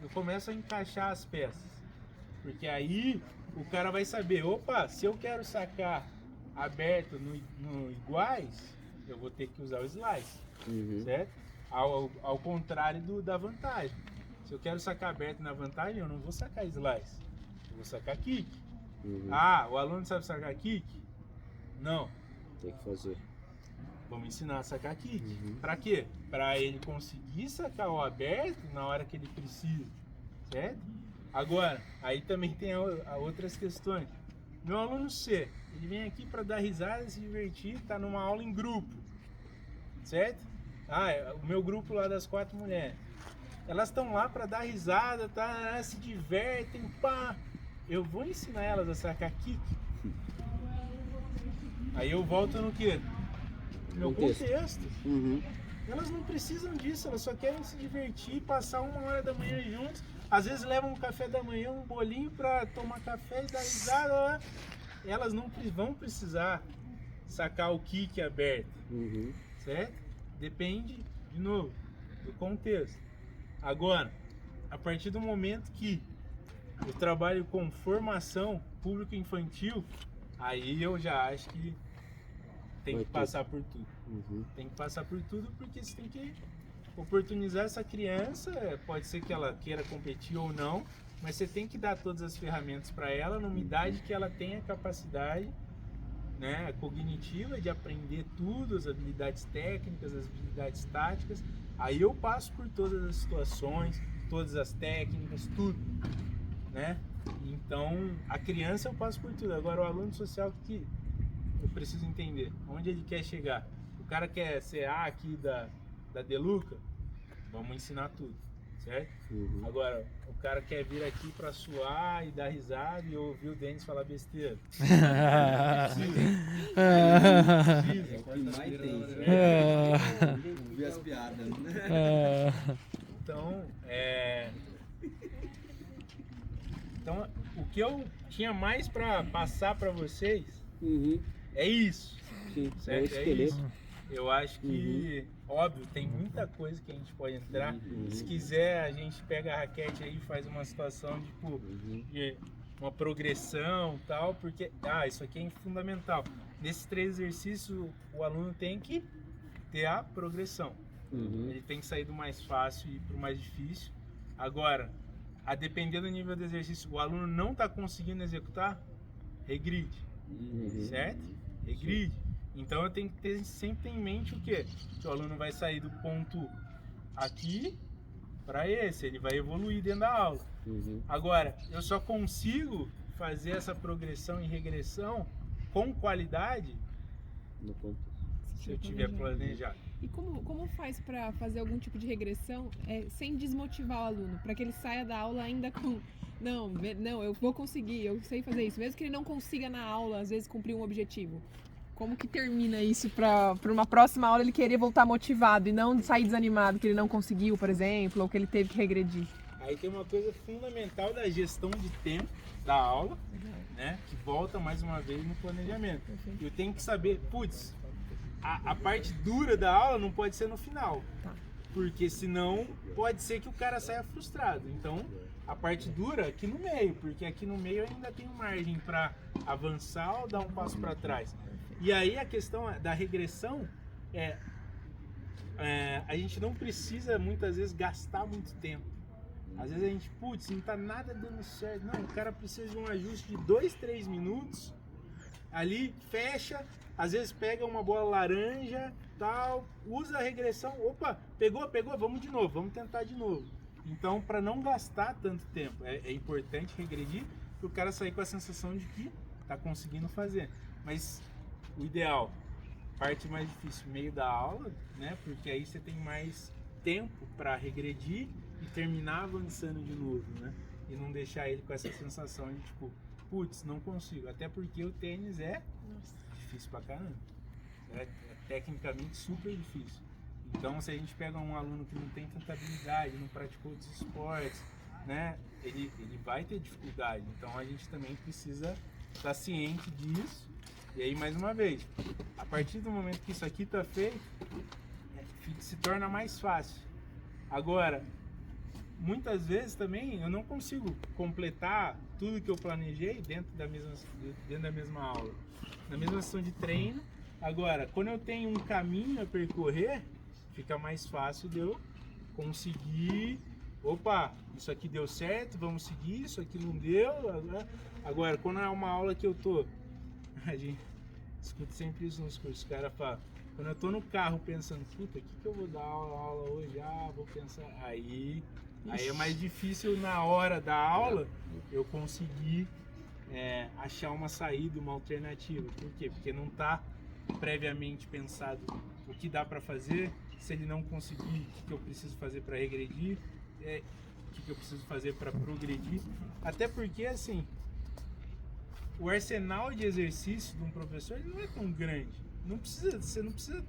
eu começo a encaixar as peças. Porque aí o cara vai saber, opa, se eu quero sacar aberto no iguais, eu vou ter que usar o slice, certo? Ao contrário da vantagem. Se eu quero sacar aberto na vantagem, eu não vou sacar slice, eu vou sacar kick. Ah, o aluno sabe sacar kick? Não. Tem que fazer. Vamos ensinar a sacar kick. Pra quê? Pra ele conseguir sacar o aberto na hora que ele precisa, certo? Agora, aí também tem outras questões. Meu aluno C, ele vem aqui para dar risada, se divertir, tá numa aula em grupo, certo? Ah, o meu grupo lá das 4 mulheres. Elas estão lá para dar risada, tá? Se divertem, pá. Eu vou ensinar elas a sacar kick. Aí eu volto no quê? Meu contexto. Elas não precisam disso, elas só querem se divertir, passar 1 hora da manhã juntos. Às vezes levam um café da manhã, um bolinho para tomar café e dar risada. Elas não vão precisar sacar o kick aberto, certo? Depende, de novo, do contexto. Agora, a partir do momento que eu trabalho com formação público infantil, aí eu já acho que tem que passar por tudo. Tem que passar por tudo porque você tem que oportunizar essa criança. Pode ser que ela queira competir ou não, mas você tem que dar todas as ferramentas para ela numa idade que ela tenha capacidade, né, cognitiva de aprender tudo, as habilidades técnicas, as habilidades táticas. Aí eu passo por todas as situações, todas as técnicas, tudo, né? Então, a criança eu passo por tudo. Agora, o aluno social que eu preciso entender onde ele quer chegar. O cara quer ser A aqui da Deluca, vamos ensinar tudo, certo? Agora, o cara quer vir aqui pra suar e dar risada e ouvir o Denis falar besteira. Ouvir as piadas, Então, Então, o que eu tinha mais pra passar pra vocês é isso. Sim, certo? é o esqueleto. Isso. Eu acho que, óbvio, tem muita coisa que a gente pode entrar. Se quiser, a gente pega a raquete aí e faz uma situação de uma progressão e tal, porque, isso aqui é fundamental. Nesses 3 exercícios, o aluno tem que ter a progressão. Ele tem que sair do mais fácil e ir pro mais difícil. Agora, a depender do nível do exercício, o aluno não está conseguindo executar, regride, certo? Regride. Então eu tenho que ter sempre em mente o quê? Que o aluno vai sair do ponto aqui para esse, ele vai evoluir dentro da aula. Agora, eu só consigo fazer essa progressão e regressão com qualidade No ponto. se eu tiver planejado. E como faz para fazer algum tipo de regressão sem desmotivar o aluno? Para que ele saia da aula ainda com... Não, eu vou conseguir, eu sei fazer isso. Mesmo que ele não consiga na aula, às vezes, cumprir um objetivo. Como que termina isso para uma próxima aula ele querer voltar motivado e não sair desanimado que ele não conseguiu, por exemplo, ou que ele teve que regredir? Aí tem uma coisa fundamental da gestão de tempo da aula, né? Que volta mais uma vez no planejamento. Eu tenho que saber, putz, a parte dura da aula não pode ser no final. Porque senão pode ser que o cara saia frustrado. Então, a parte dura aqui no meio, porque aqui no meio eu ainda tenho margem para avançar ou dar um passo para trás. E aí a questão da regressão a gente não precisa muitas vezes gastar muito tempo. Às vezes a gente, putz, não tá nada dando certo. Não, o cara precisa de um ajuste de 2, 3 minutos. Ali, fecha, às vezes pega uma bola laranja, tal, usa a regressão. Opa, pegou, vamos de novo, vamos tentar de novo. Então, para não gastar tanto tempo, é importante regredir para o cara sair com a sensação de que tá conseguindo fazer. Mas o ideal, parte mais difícil, meio da aula, né? Porque aí você tem mais tempo para regredir e terminar avançando de novo, né? E não deixar ele com essa sensação de tipo, putz, não consigo. Até porque o tênis é difícil pra caramba. É tecnicamente super difícil. Então, se a gente pega um aluno que não tem tanta habilidade, não praticou outros esportes, né? Ele vai ter dificuldade. Então, a gente também precisa estar ciente disso. E aí, mais uma vez, a partir do momento que isso aqui está feito, se torna mais fácil. Agora, muitas vezes também eu não consigo completar tudo que eu planejei dentro da mesma aula, na mesma sessão de treino. Agora, quando eu tenho um caminho a percorrer, fica mais fácil de eu conseguir, opa, isso aqui deu certo, vamos seguir, isso aqui não deu. Agora, quando é uma aula que eu tô, a gente escuta sempre isso nos cursos, os caras falam, quando eu tô no carro pensando, puta, o que eu vou dar aula hoje? Vou pensar, aí é mais difícil na hora da aula eu conseguir achar uma saída, uma alternativa. Por quê? Porque não tá previamente pensado o que dá para fazer, se ele não conseguir, o que eu preciso fazer para regredir, o que eu preciso fazer para progredir. Até porque, assim, o arsenal de exercício de um professor ele não é tão grande. Você não precisa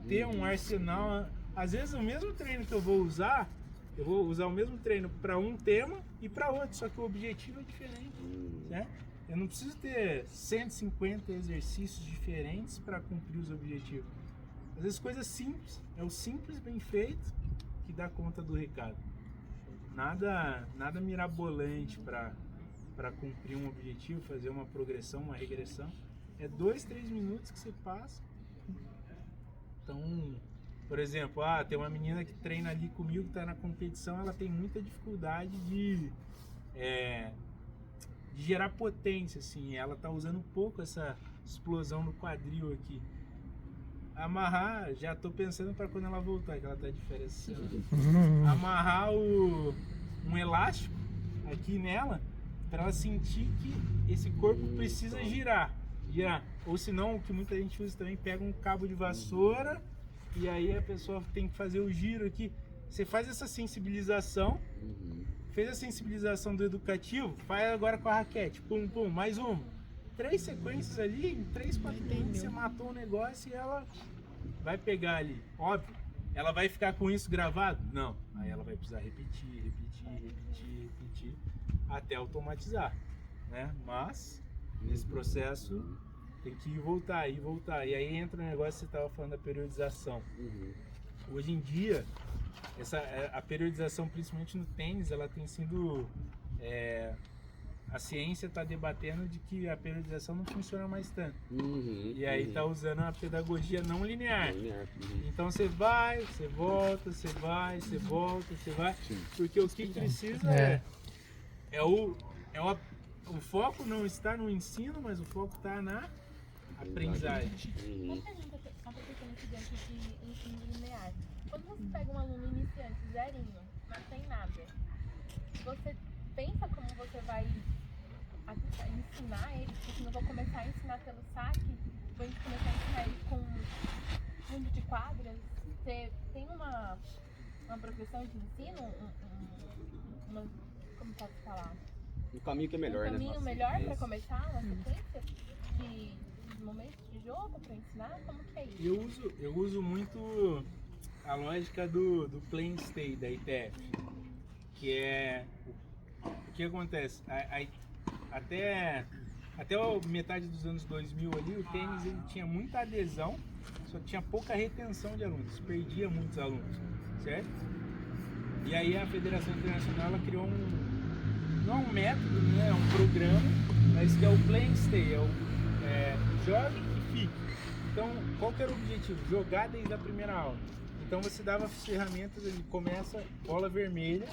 ter um arsenal. Às vezes o mesmo treino que eu vou usar o mesmo treino para um tema e para outro, só que o objetivo é diferente, né? Eu não preciso ter 150 exercícios diferentes para cumprir os objetivos. Às vezes coisas simples, é o simples bem feito que dá conta do recado. Nada mirabolante para cumprir um objetivo, fazer uma progressão, uma regressão. É 2, 3 minutos que você passa. Então, por exemplo, tem uma menina que treina ali comigo, que está na competição, ela tem muita dificuldade de gerar potência, assim. Ela está usando um pouco essa explosão no quadril aqui. Amarrar, já estou pensando para quando ela voltar, que ela está de férias. Amarrar um elástico aqui nela, para ela sentir que esse corpo precisa girar. Ou senão, o que muita gente usa também, pega um cabo de vassoura e aí a pessoa tem que fazer o giro aqui. Você faz essa sensibilização, fez a sensibilização do educativo, faz agora com a raquete, pum, pum, mais uma. 3 sequências ali, em 3, 4 minutos você matou o negócio e ela vai pegar ali. Óbvio, ela vai ficar com isso gravado? Não. Aí ela vai precisar repetir, até automatizar, né? Mas, nesse processo, tem que ir voltar. E aí entra o negócio que você estava falando da periodização. Hoje em dia, a periodização, principalmente no tênis, ela tem sido a ciência está debatendo de que a periodização não funciona mais tanto. Uhum, E aí tá usando a pedagogia não linear. Linear. Então você vai, você volta, você vai, você volta, você vai. Porque o que precisa o foco não está no ensino, mas o foco está na aprendizagem. Uma pergunta, só para pequeno estudante de ensino linear. Quando você pega um aluno iniciante, zerinho, não tem nada, você pensa como você vai ensinar ele? Porque não vou começar a ensinar pelo saque, vou começar a ensinar ele com fundo de quadras. Você tem uma progressão de ensino? Como pode falar? Um caminho que é melhor, um caminho né? melhor para começar uma sequência de momentos de jogo para ensinar? Como que é isso? Eu uso muito a lógica do Playing Stay da ITF, que é o que acontece até a metade dos anos 2000 ali, o tênis ele tinha muita adesão, só tinha pouca retenção de alunos, perdia muitos alunos, certo? E aí a Federação Internacional ela criou não é um método, né, é um programa, mas que é o Play and Stay, jogue e fique. Então, qual que era o objetivo? Jogar desde a primeira aula. Então você dava ferramentas, ele começa bola vermelha,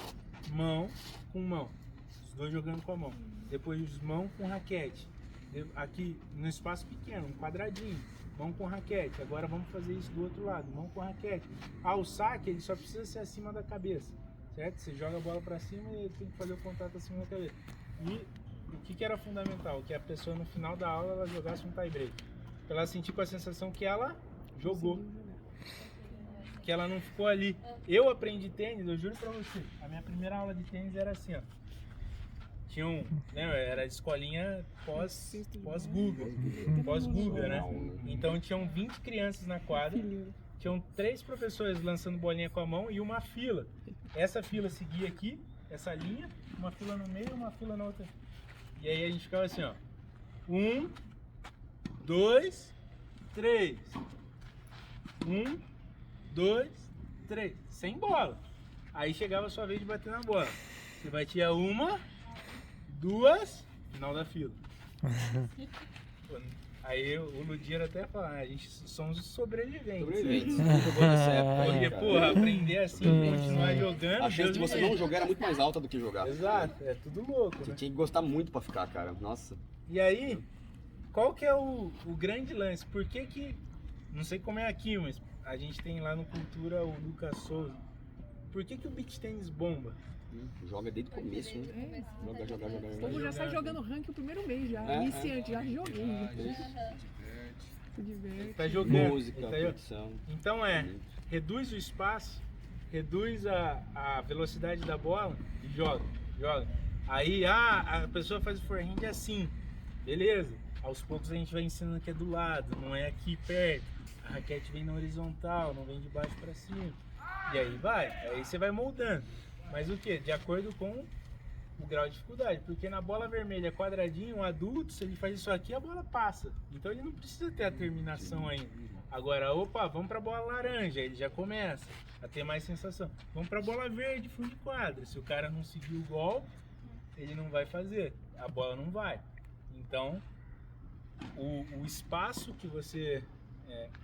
mão com mão, os dois jogando com a mão. Depois mão com raquete. Aqui no espaço pequeno, um quadradinho, mão com raquete. Agora vamos fazer isso do outro lado, mão com raquete. O saque ele só precisa ser acima da cabeça, certo? Você joga a bola para cima e tem que fazer o contato acima da cabeça. E o que era fundamental? Que a pessoa no final da aula ela jogasse um tie break. Pra ela sentir com a sensação que ela jogou. Que ela não ficou ali. Eu aprendi tênis, eu juro pra você. A minha primeira aula de tênis era assim, ó. Tinha era escolinha pós-Google, né? Então tinham 20 crianças na quadra, tinham 3 professores lançando bolinha com a mão e uma fila. Essa fila seguia aqui, essa linha, uma fila no meio e uma fila na outra. E aí a gente ficava assim, ó. 1, 2, 3. 1, 2, 3. Sem bola. Aí chegava a sua vez de bater na bola. Você batia 1, 2, final da fila. Aí o Ludir até fala, a gente somos os sobreviventes. Porque, porra, aprender assim, continuar jogando. A chance de você não jogar era muito mais alta do que jogar. Exato, é tudo louco. Você tinha que gostar muito pra ficar, cara. Nossa. E aí, qual que é o grande lance? Por que, não sei como é aqui, mas a gente tem lá no Cultura o Lucas Souza. Por que o beach tênis bomba? Joga desde o começo, né? Joga. Como já sai jogando ranking o primeiro mês já. Iniciante, já joguei. Se diverte. Tá jogando. Música, competição. Então reduz o espaço, reduz a velocidade da bola e joga. Aí a pessoa faz o forehand assim, beleza. Aos poucos a gente vai ensinando que é do lado, não é aqui perto. A raquete vem na horizontal, não vem de baixo para cima. E aí você vai moldando. Mas o que? De acordo com o grau de dificuldade. Porque na bola vermelha quadradinho, um adulto, se ele faz isso aqui, a bola passa. Então ele não precisa ter a terminação ainda. Agora, vamos pra bola laranja, ele já começa a ter mais sensação. Vamos pra bola verde, fundo de quadra. Se o cara não seguir o golpe, ele não vai fazer. A bola não vai. Então, o espaço que você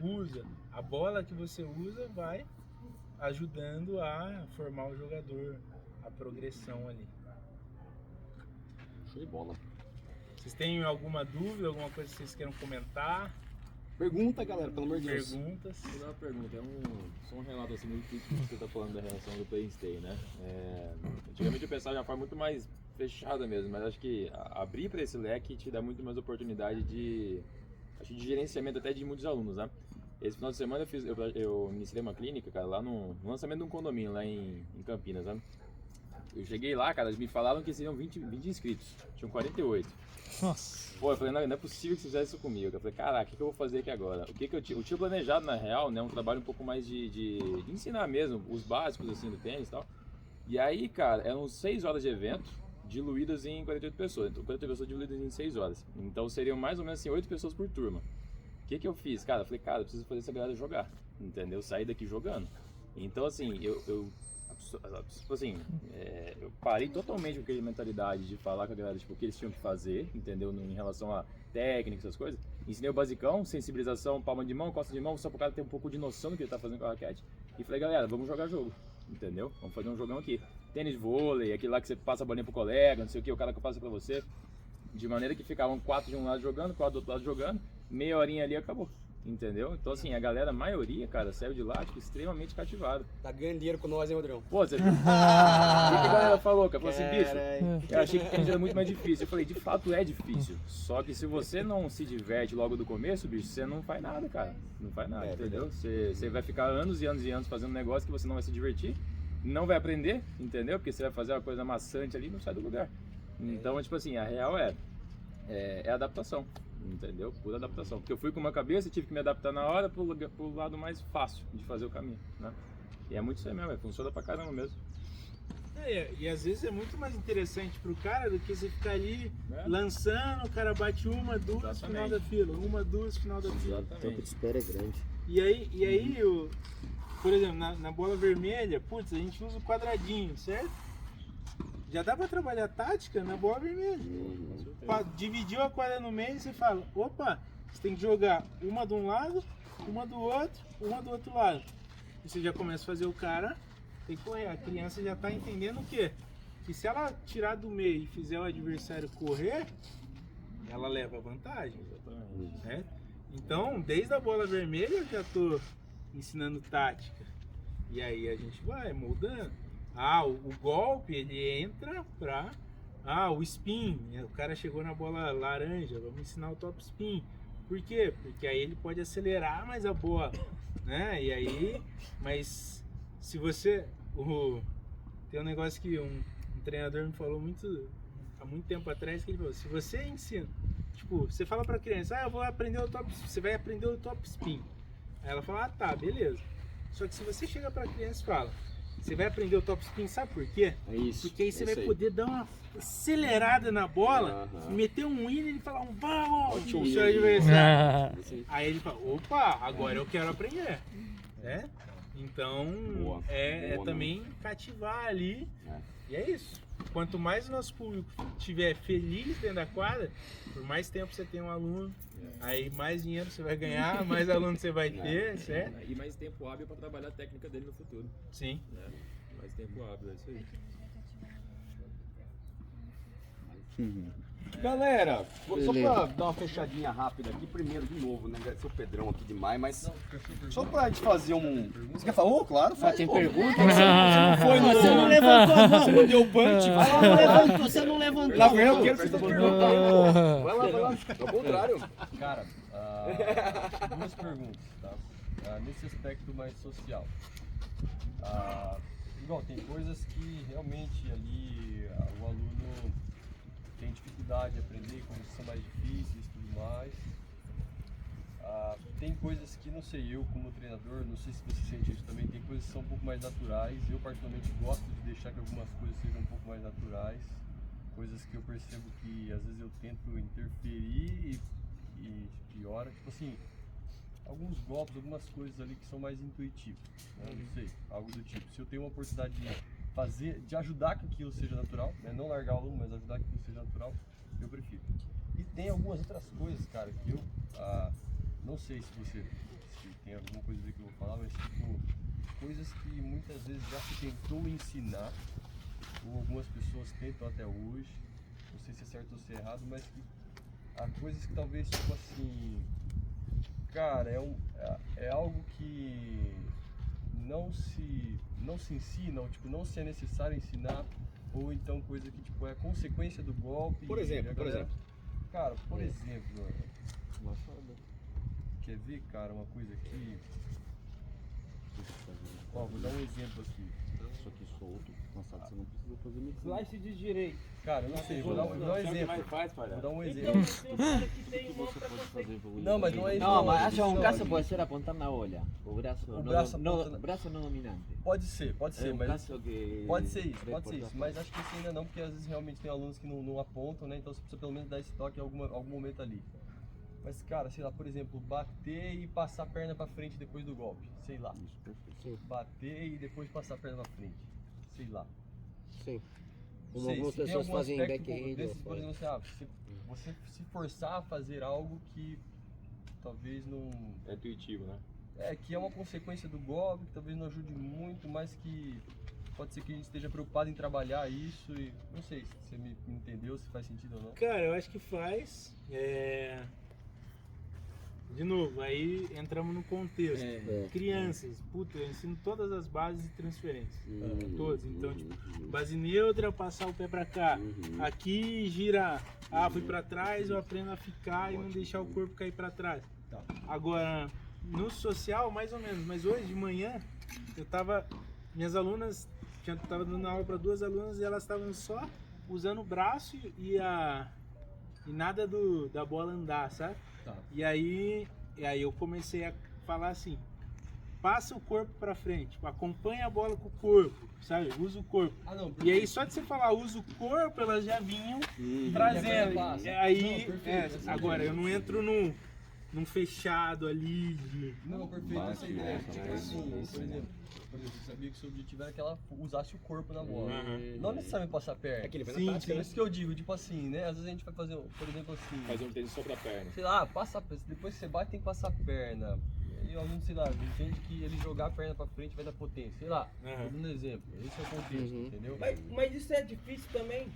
usa, a bola que você usa, vai ajudando a formar o jogador, a progressão ali. Show de bola. Vocês têm alguma dúvida, alguma coisa que vocês queiram comentar? Pergunta, galera, pelo amor de Deus. Perguntas. Vou dar uma pergunta, só um relato assim muito crítico que você está falando da relação do Play and Stay, né? Antigamente eu pensava de uma forma muito mais fechada mesmo, mas acho que abrir para esse leque te dá muito mais oportunidade de gerenciamento até de muitos alunos, né? Esse final de semana eu iniciei uma clínica, cara, lá no lançamento de um condomínio lá em Campinas, né? Eu cheguei lá, cara, eles me falaram que seriam 20 inscritos, tinham 48. Nossa. Pô, eu falei, não é possível que você fizesse isso comigo. Eu falei, caraca, o que eu vou fazer aqui agora? Eu tinha planejado, na real, né, um trabalho um pouco mais de ensinar mesmo, os básicos, assim, do tênis e tal. E aí, cara, eram 6 horas de evento, diluídas em 48 pessoas. Então, 48 pessoas diluídas em 6 horas. Então, seriam mais ou menos, assim, 8 pessoas por turma. O que eu fiz? Cara, eu falei, cara, eu preciso fazer essa galera jogar, entendeu? Eu saí daqui jogando. Então, assim, eu tipo assim, eu parei totalmente com aquela mentalidade de falar com a galera, tipo, o que eles tinham que fazer, entendeu? Em relação a técnica, essas coisas. Ensinei o basicão, sensibilização, palma de mão, costa de mão, só pro cara ter um pouco de noção do que ele tá fazendo com a raquete. E falei, galera, vamos jogar jogo, entendeu? Vamos fazer um jogão aqui. Tênis, vôlei, aquele lá que você passa a bolinha pro colega, não sei o que, o cara que passa pra você. De maneira que ficavam 4 de um lado jogando, 4 do outro lado jogando, meia horinha ali acabou. Entendeu? Então assim, a galera, a maioria, cara, saiu de lá, tipo, extremamente cativada. Tá ganhando dinheiro com nós, hein, Rodrigão? Pô, você viu? O que a galera falou, cara? Falou assim, bicho, eu achei que tênis era muito mais difícil. Eu falei, de fato é difícil. Só que se você não se diverte logo do começo, bicho, você não faz nada, cara. Não faz nada, entendeu? Você vai ficar anos e anos e anos fazendo um negócio que você não vai se divertir, não vai aprender, entendeu? Porque você vai fazer uma coisa maçante ali e não sai do lugar. Então, tipo assim, a real é adaptação. Entendeu? Pura adaptação. Porque eu fui com uma cabeça e tive que me adaptar na hora pro lado mais fácil de fazer o caminho, né? E é muito isso aí mesmo, funciona pra caramba mesmo. E às vezes é muito mais interessante pro cara do que você ficar ali lançando, o cara bate uma, duas, final da fila, uma, duas, final da fila. O tempo de espera é grande. E aí por exemplo, na bola vermelha, putz, a gente usa o quadradinho, certo? Já dá pra trabalhar tática na bola vermelha. Dividiu a quadra no meio e você fala, opa, você tem que jogar uma de um lado, uma do outro, uma do outro lado. E você já começa a fazer o cara, tem que correr. A criança já tá entendendo o quê? Que se ela tirar do meio e fizer o adversário correr, ela leva vantagem. Né? Então, desde a bola vermelha eu já tô ensinando tática. E aí a gente vai moldando. O golpe, ele entra pra... o spin, o cara chegou na bola laranja, vamos ensinar o top spin. Por quê? Porque aí ele pode acelerar mais a bola, né? E aí, mas se você... tem um negócio que um treinador me falou há muito tempo atrás, que ele falou, se você ensina, tipo, você fala pra criança, eu vou aprender o top, você vai aprender o top spin. Aí ela fala, tá, beleza. Só que se você chega pra criança e fala, você vai aprender o top spin, sabe por quê? É isso. Porque aí você vai poder dar uma acelerada na bola, meter um win e ele falar vamos, o seu adversário. Aí ele fala, opa, agora eu quero aprender. Né? Então Boa, também cativar ali. E é isso. Quanto mais o nosso público estiver feliz dentro da quadra, por mais tempo você tem um aluno, aí mais dinheiro você vai ganhar, mais aluno você vai ter, certo? E mais tempo hábil para trabalhar a técnica dele no futuro. Sim. Mais tempo hábil, é isso aí. Galera, só pra dar uma fechadinha rápida aqui, primeiro de novo, né? Agradecer o Pedrão aqui demais, mas só pra gente fazer um... Você quer falar? Claro, faz. Tem pergunta? Você não levantou a mão. Não deu punch, vai. Você não levantou. Lá vem eu quero que você perguntar. Vai lá. Ao contrário. Cara, duas perguntas, tá? Nesse aspecto mais social. Igual, tem coisas que realmente ali o aluno tem dificuldade de aprender, coisas que são mais difíceis e tudo mais. Tem coisas que, não sei, eu como treinador, não sei se você sente isso também, tem coisas que são um pouco mais naturais. Eu particularmente gosto de deixar que algumas coisas sejam um pouco mais naturais. Coisas que eu percebo que às vezes eu tento interferir e piora. Tipo assim, alguns golpes, algumas coisas ali que são mais intuitivas, né? Não sei, algo do tipo. Se eu tenho uma oportunidade de ajudar que aquilo seja natural, né? Não largar o aluno, mas ajudar que aquilo seja natural, eu prefiro. E tem algumas outras coisas, cara, que eu não sei se tem alguma coisa que eu vou falar, mas tipo, coisas que muitas vezes já se tentou ensinar, ou algumas pessoas tentam até hoje, não sei se é certo ou se é errado, mas que há coisas que talvez, tipo assim, cara, é algo que não se ensina, ou tipo, não se é necessário ensinar, ou então coisa que tipo é consequência do golpe. Por exemplo. Cara, por exemplo, quer ver, cara, uma coisa aqui? Ó, vou dar um exemplo aqui. Isso aqui solto, cansado, você não precisa fazer medicina. Slice de direito. Cara, eu não sei, vou dar um exemplo. Vou dar um exemplo. Então, tem um cara que tem mão pra você. Não, mas não é isso. No, ma hacia un não, caso può essere apuntare una olla, o braço não dominante. Pode ser, É um mas caso que pode ser isso, reporta mas acho que isso ainda não, porque às vezes realmente tem alunos que não apontam, né? Então você precisa pelo menos dar esse toque em algum momento ali. Mas cara, sei lá, por exemplo, bater e passar a perna pra frente depois do golpe, sei lá. Bater e depois passar a perna pra frente. sei lá. Sim. Não Como sei, algumas se tem pessoas algum fazem aspecto backhand. desse, por exemplo, assim, você se forçar a fazer algo que talvez não... É intuitivo, né? que é uma consequência do golpe, que talvez não ajude muito, mas que pode ser que a gente esteja preocupado em trabalhar isso e não sei se você me entendeu, se faz sentido ou não. Cara, eu acho que faz. De novo, aí entramos no contexto. Crianças, puta, eu ensino todas as bases de transferência. Todas. Então, tipo, base neutra, passar o pé pra cá. Aqui, girar. Fui pra trás, eu aprendo a ficar e não deixar o corpo cair pra trás. Tá. Agora, no social, mais ou menos. Mas hoje de manhã, eu tava... Minhas alunas, tava dando aula para 2 alunas e elas estavam só usando o braço e nada da bola andar, sabe? Tá. E aí eu comecei a falar assim, passa o corpo para frente, acompanha a bola com o corpo, sabe? Usa o corpo. E aí só de você falar usa o corpo, elas já vinham trazendo. Aí, agora eu não entro num fechado ali. Não, perfeito, essa ideia. Tipo assim, por exemplo, você sabia que o seu objetivo era que ela usasse o corpo na bola. Não necessariamente passar a perna. Aquele vai na Sim, tática, É isso que eu digo, tipo assim, né? Às vezes a gente vai fazer, por exemplo, assim. Fazer um tênis sobre a perna. Sei lá, depois que você bate tem que passar a perna. E o aluno, sei lá, entende que ele jogar a perna pra frente vai dar potência. Sei lá, tô dando um exemplo. Esse é o contexto, entendeu? Mas isso é difícil também,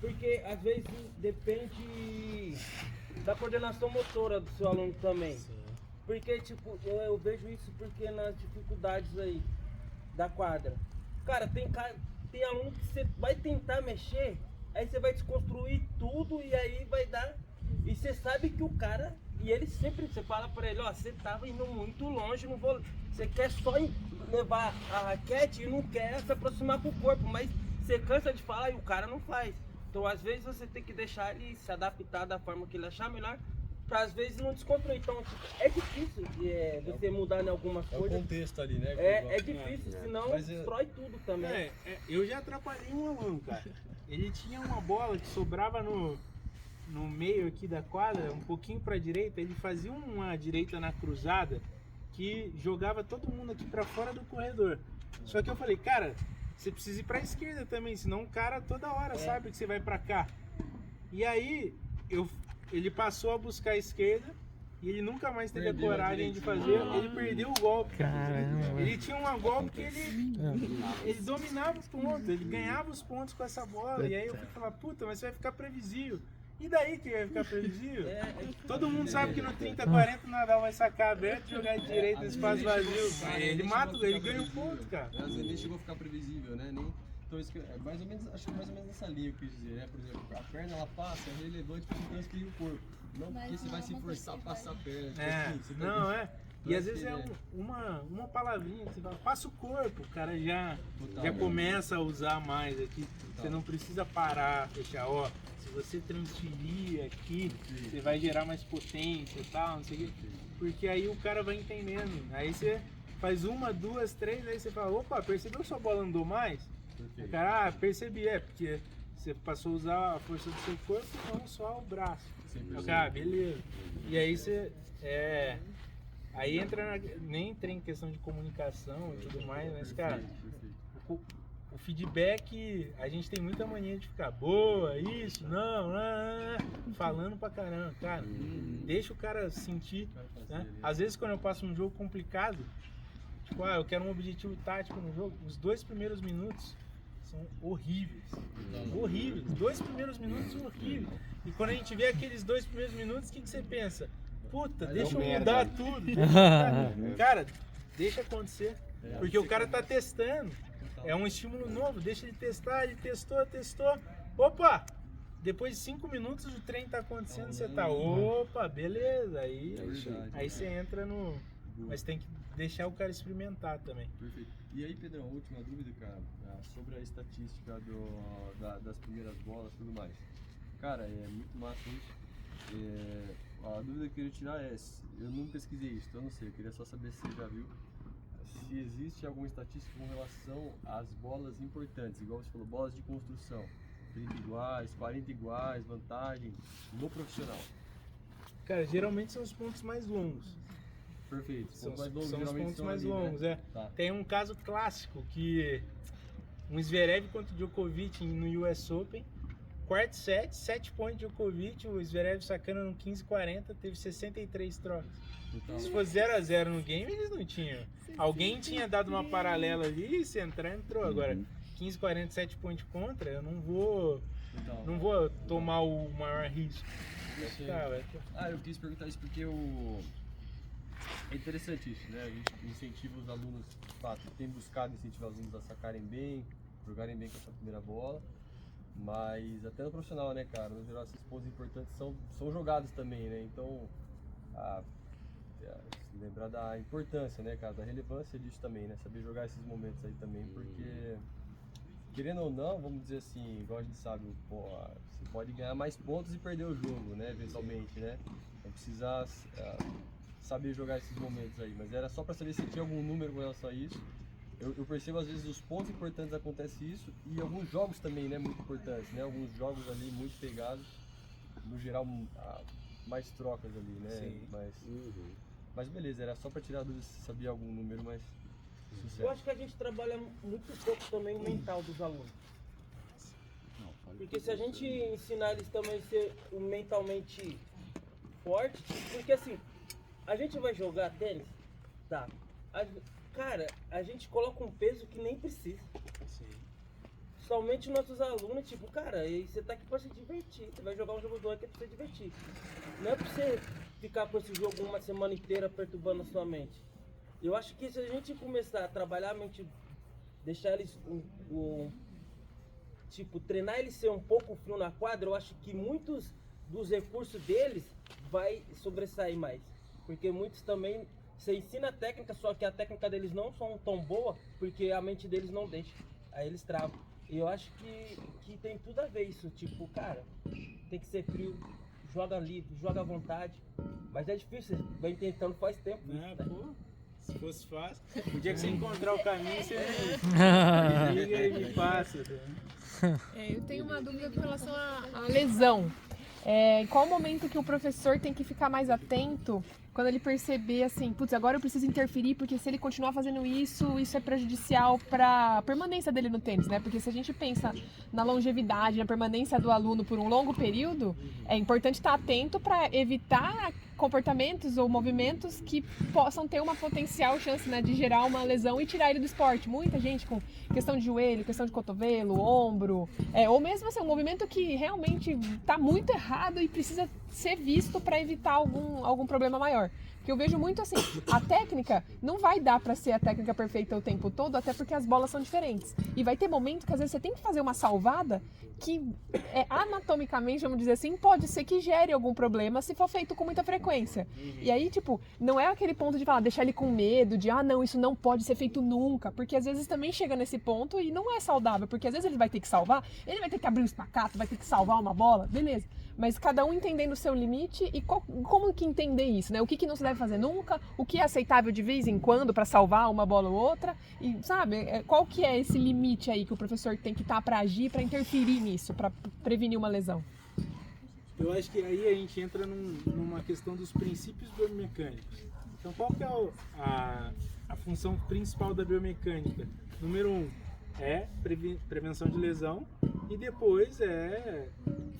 porque às vezes depende da coordenação motora do seu aluno também. Porque, tipo, eu vejo isso porque nas dificuldades aí da quadra. Cara, tem aluno que você vai tentar mexer, aí você vai desconstruir tudo e aí vai dar... E você sabe que o cara... E ele sempre, você fala pra ele, ó, você tava indo muito longe no vôlei. Você quer só levar a raquete e não quer se aproximar com o corpo, mas você cansa de falar e o cara não faz. Então, às vezes, você tem que deixar ele se adaptar da forma que ele achar melhor, pra às vezes não desconstruir. Então, tipo, é difícil você mudar em algumas É o coisas. contexto ali, né? É difícil, senão Mas destrói tudo também. Eu já atrapalhei um aluno, cara. Ele tinha uma bola que sobrava no meio aqui da quadra, um pouquinho pra direita, ele fazia uma direita na cruzada que jogava todo mundo aqui pra fora do corredor. Só que eu falei, cara, você precisa ir pra esquerda também, senão o cara toda hora sabe que você vai pra cá. E aí, ele passou a buscar a esquerda e ele nunca mais teve a coragem de fazer, ele perdeu o golpe. Caramba. Ele tinha um golpe que ele dominava os pontos, ele ganhava os pontos com essa bola. E aí eu fui falar, puta, mas você vai ficar previsível. E daí que vai ficar previsível? Todo mundo sabe que no 30-40 o Nadal vai sacar aberto e jogar de direita no espaço vazio. Ele mata, ele ganha um ponto, cara. Às vezes nem chegou a ficar previsível, né? Então isso é mais ou menos, acho que mais ou menos nessa linha que eu quis dizer, né? Por exemplo, a perna ela passa, é relevante para transferir o corpo. Não porque você vai se forçar a passar a perna. E às vezes é uma palavrinha que você fala, passa o corpo, o cara já começa a usar mais aqui. Você não precisa parar, fechar, ó. Se você transferir aqui, você vai gerar mais potência e tal, não sei o quê. Porque aí o cara vai entendendo. Aí você faz 1, 2, 3, aí você fala, opa, percebeu que sua bola andou mais? O cara, percebi, porque você passou a usar a força do seu corpo e não só o braço. O cara, beleza. E aí você, aí entra, nem entra em questão de comunicação e tudo mais, mas cara, o feedback, a gente tem muita mania de ficar boa, isso, não, falando pra caramba, cara, deixa o cara sentir, né? Às vezes quando eu passo um jogo complicado, tipo, eu quero um objetivo tático no jogo, os 2 primeiros minutos são horríveis, horríveis, 2 primeiros minutos são horríveis, e quando a gente vê aqueles 2 primeiros minutos, o que você pensa? Puta, deixa eu mudar tudo, cara, deixa acontecer, porque o cara tá testando. É um estímulo novo, deixa ele testar, ele testou. Opa! Depois de 5 minutos o trem tá acontecendo, você tá, opa, beleza. Aí você entra no... Mas tem que deixar o cara experimentar também. Perfeito. E aí, Pedrão, última dúvida, cara, sobre a estatística das primeiras bolas e tudo mais. Cara, é muito massa isso. A dúvida que eu queria tirar é, eu não pesquisei isso, então eu não sei, eu queria só saber se você já viu. Se existe alguma estatística com relação às bolas importantes, igual você falou, bolas de construção, 30 iguais, 40 iguais, vantagem, no profissional. Cara, geralmente são os pontos mais longos. Perfeito. São os mais longos, pontos mais ali, longos, né? Tá. Tem um caso clássico que Um Zverev contra o Djokovic no US Open. Quarto set, 7 pontos de Djokovic, o Zverev sacando no 15-40, teve 63 trocas. Então, Se fosse 0x0 no game, eles não tinham. Alguém tinha dado uma paralela ali e se entrar, entrou. Agora, 15-40, 7 pontos contra, eu não vou tomar o maior risco. Eu quis perguntar isso porque é interessante isso, né? A gente incentiva os alunos, de fato, tem buscado incentivar os alunos a sacarem bem, jogarem bem com essa primeira bola. Mas até no profissional, né, cara? No geral, esses pontos importantes são jogados também, né? Então, lembrar da importância, né, cara? Da relevância disso também, né? Saber jogar esses momentos aí também, porque, querendo ou não, vamos dizer assim, igual a gente sabe, você pode ganhar mais pontos e perder o jogo, né? Eventualmente, né? Então, precisa saber jogar esses momentos aí. Mas era só pra saber se tinha algum número com relação a isso. Eu percebo às vezes os pontos importantes acontece isso e alguns jogos também, né, muito importantes, né, alguns jogos ali muito pegados, no geral mais trocas ali, né, Sim. Mas beleza, era só para tirar dúvida se sabia algum número, mas sucesso. Eu acho que a gente trabalha muito pouco também o mental dos alunos. Porque se a gente ensinar eles também a ser mentalmente forte, porque assim, a gente vai jogar tênis, tá? Cara, a gente coloca um peso que nem precisa. Sim. Somente nossos alunos, tipo, cara, você tá aqui pra se divertir. Você vai jogar um jogo do ano que é pra se divertir. Não é pra você ficar com esse jogo uma semana inteira perturbando a sua mente. Eu acho que se a gente começar a trabalhar a mente, deixar eles, tipo, treinar eles ser um pouco frio na quadra, eu acho que muitos dos recursos deles vai sobressair mais. Porque muitos também... Você ensina a técnica, só que a técnica deles não são tão boa, porque a mente deles não deixa. Aí eles travam. E eu acho que tem tudo a ver isso. Tipo, cara, tem que ser frio, joga livre, joga à vontade. Mas é difícil, vem tentando faz tempo. Né? Pô, se fosse fácil. O dia que você encontrar o caminho, você liga e me passa. Eu tenho uma dúvida com relação à lesão. Em qual momento que o professor tem que ficar mais atento quando ele perceber assim, putz, agora eu preciso interferir porque se ele continuar fazendo isso é prejudicial para a permanência dele no tênis, né? Porque se a gente pensa na longevidade, na permanência do aluno por um longo período, é importante estar atento para evitar comportamentos ou movimentos que possam ter uma potencial chance, né, de gerar uma lesão e tirar ele do esporte. Muita gente com questão de joelho, questão de cotovelo, ombro, ou mesmo assim, um movimento que realmente está muito errado e precisa ser visto para evitar algum problema maior. Porque eu vejo muito assim, a técnica não vai dar para ser a técnica perfeita o tempo todo, até porque as bolas são diferentes. E vai ter momento que às vezes você tem que fazer uma salvada que anatomicamente, vamos dizer assim, pode ser que gere algum problema se for feito com muita frequência. E aí, tipo, não é aquele ponto de falar, deixar ele com medo, de não, isso não pode ser feito nunca, porque às vezes também chega nesse ponto e não é saudável, porque às vezes ele vai ter que salvar, ele vai ter que abrir um espacato, vai ter que salvar uma bola, beleza. Mas cada um entendendo o seu limite e como que entender isso, né? O que não se deve fazer nunca, o que é aceitável de vez em quando para salvar uma bola ou outra, e sabe, qual que é esse limite aí que o professor tem que estar para agir, para interferir nisso, para prevenir uma lesão? Eu acho que aí a gente entra numa questão dos princípios biomecânicos. Então, qual que é a função principal da biomecânica? Número 1 é prevenção de lesão e depois é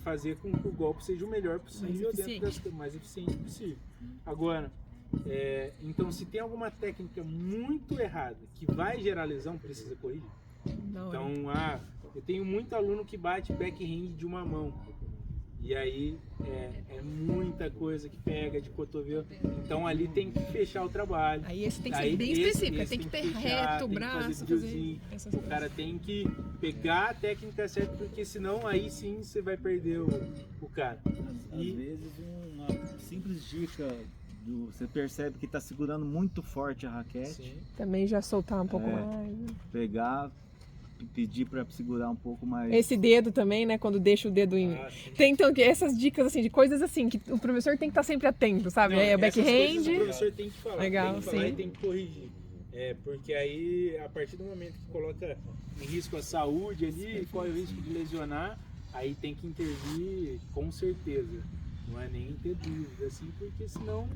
fazer com que o golpe seja o melhor possível, mais eficiente possível. Agora, então se tem alguma técnica muito errada que vai gerar lesão, precisa corrigir. Então, eu tenho muito aluno que bate backhand de uma mão. E aí é muita coisa que pega de cotovelo. Então ali tem que fechar o trabalho. Aí esse tem que ser bem específico, tem que ter reto, braço, fazer essas o cara tem que pegar a técnica certa, porque senão aí sim você vai perder o cara. Às vezes uma simples dica, você percebe que está segurando muito forte a raquete. Sim. Também já soltar um pouco mais. Pegar, pedir para segurar um pouco mais. Esse dedo também, né? Quando deixa o dedo em. Tem então essas dicas assim, de coisas assim, que o professor tem que estar sempre atento, sabe? Não, o backhand. O professor tem que falar. Legal, tem que falar sim. e tem que corrigir. Porque aí, a partir do momento que coloca em risco a saúde ali, corre o risco de lesionar, aí tem que intervir com certeza. Não é nem ter dúvida, assim, porque senão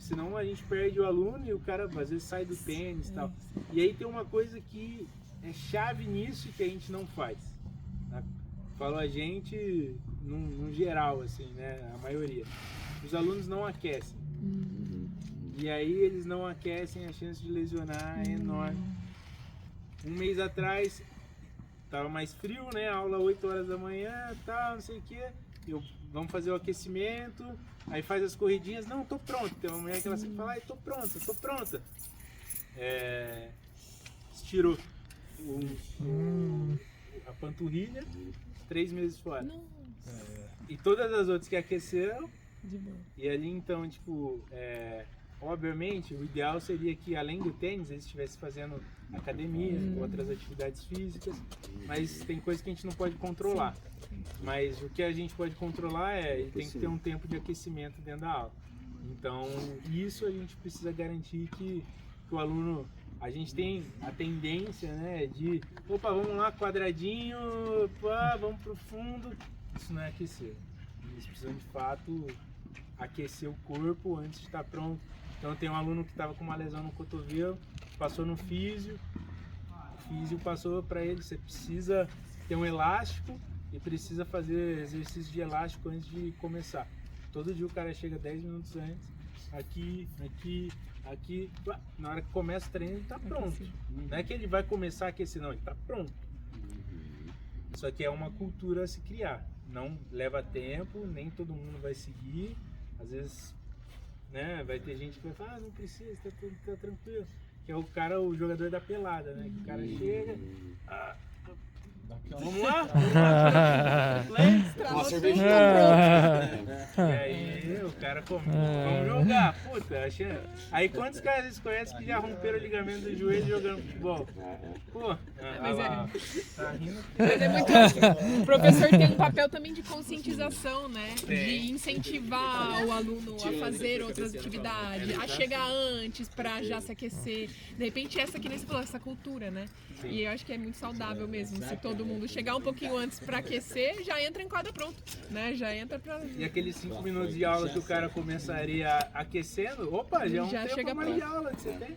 senão a gente perde o aluno e o cara às vezes sai do tênis e tal. E aí tem uma coisa que é chave nisso que a gente não faz. Tá? Falo a gente num geral, assim, né? A maioria. Os alunos não aquecem. E aí eles não aquecem, a chance de lesionar é enorme. Um mês atrás tava mais frio, né? Aula 8 horas da manhã, tal, não sei o que. Vamos fazer o aquecimento, aí faz as corridinhas. Não, tô pronto. Tem uma mulher que ela sempre fala, tô pronta. Estirou a panturrilha, 3 meses fora. E todas as outras que aqueceram, e ali então, tipo, obviamente o ideal seria que além do tênis eles estivessem fazendo academia, outras atividades físicas, mas tem coisas que a gente não pode controlar. Mas o que a gente pode controlar ele tem que ter um tempo de aquecimento dentro da aula. Então isso a gente precisa garantir que o aluno, a gente tem a tendência, né, de opa, vamos lá, quadradinho, opa, vamos pro fundo. Isso não é aquecer. Eles precisam de fato aquecer o corpo antes de estar pronto. Então tem um aluno que estava com uma lesão no cotovelo, passou no físio, o físio passou para ele, você precisa ter um elástico e precisa fazer exercício de elástico antes de começar. Todo dia o cara chega 10 minutos antes, aqui, na hora que começa o treino ele está pronto. Não é que ele vai começar a aquecer, não, ele está pronto. Só que é uma cultura a se criar, não leva tempo, nem todo mundo vai seguir, às vezes, né, vai ter gente que vai falar, não precisa, tá tranquilo. Que é o jogador da pelada, né, que o cara chega, vamos lá? Uma cervejinha. E aí o cara vamos jogar, puta, aí quantos caras eles conhecem que já romperam o ligamento do joelho jogando futebol? Pô, tá rindo. Mas é muito. O professor tem um papel também de conscientização, né? De incentivar o aluno a fazer outras atividades, a chegar antes pra já se aquecer. De repente essa que nem você falou, essa cultura, né? E eu acho que é muito saudável mesmo. Se todo mundo chegar um pouquinho antes pra aquecer, já entra em quadra pronto, né? Já entra pra... E aqueles 5 minutos de aula que o cara começaria aquecendo, opa, já é um tempo chega mais pronto. de aula que você tem.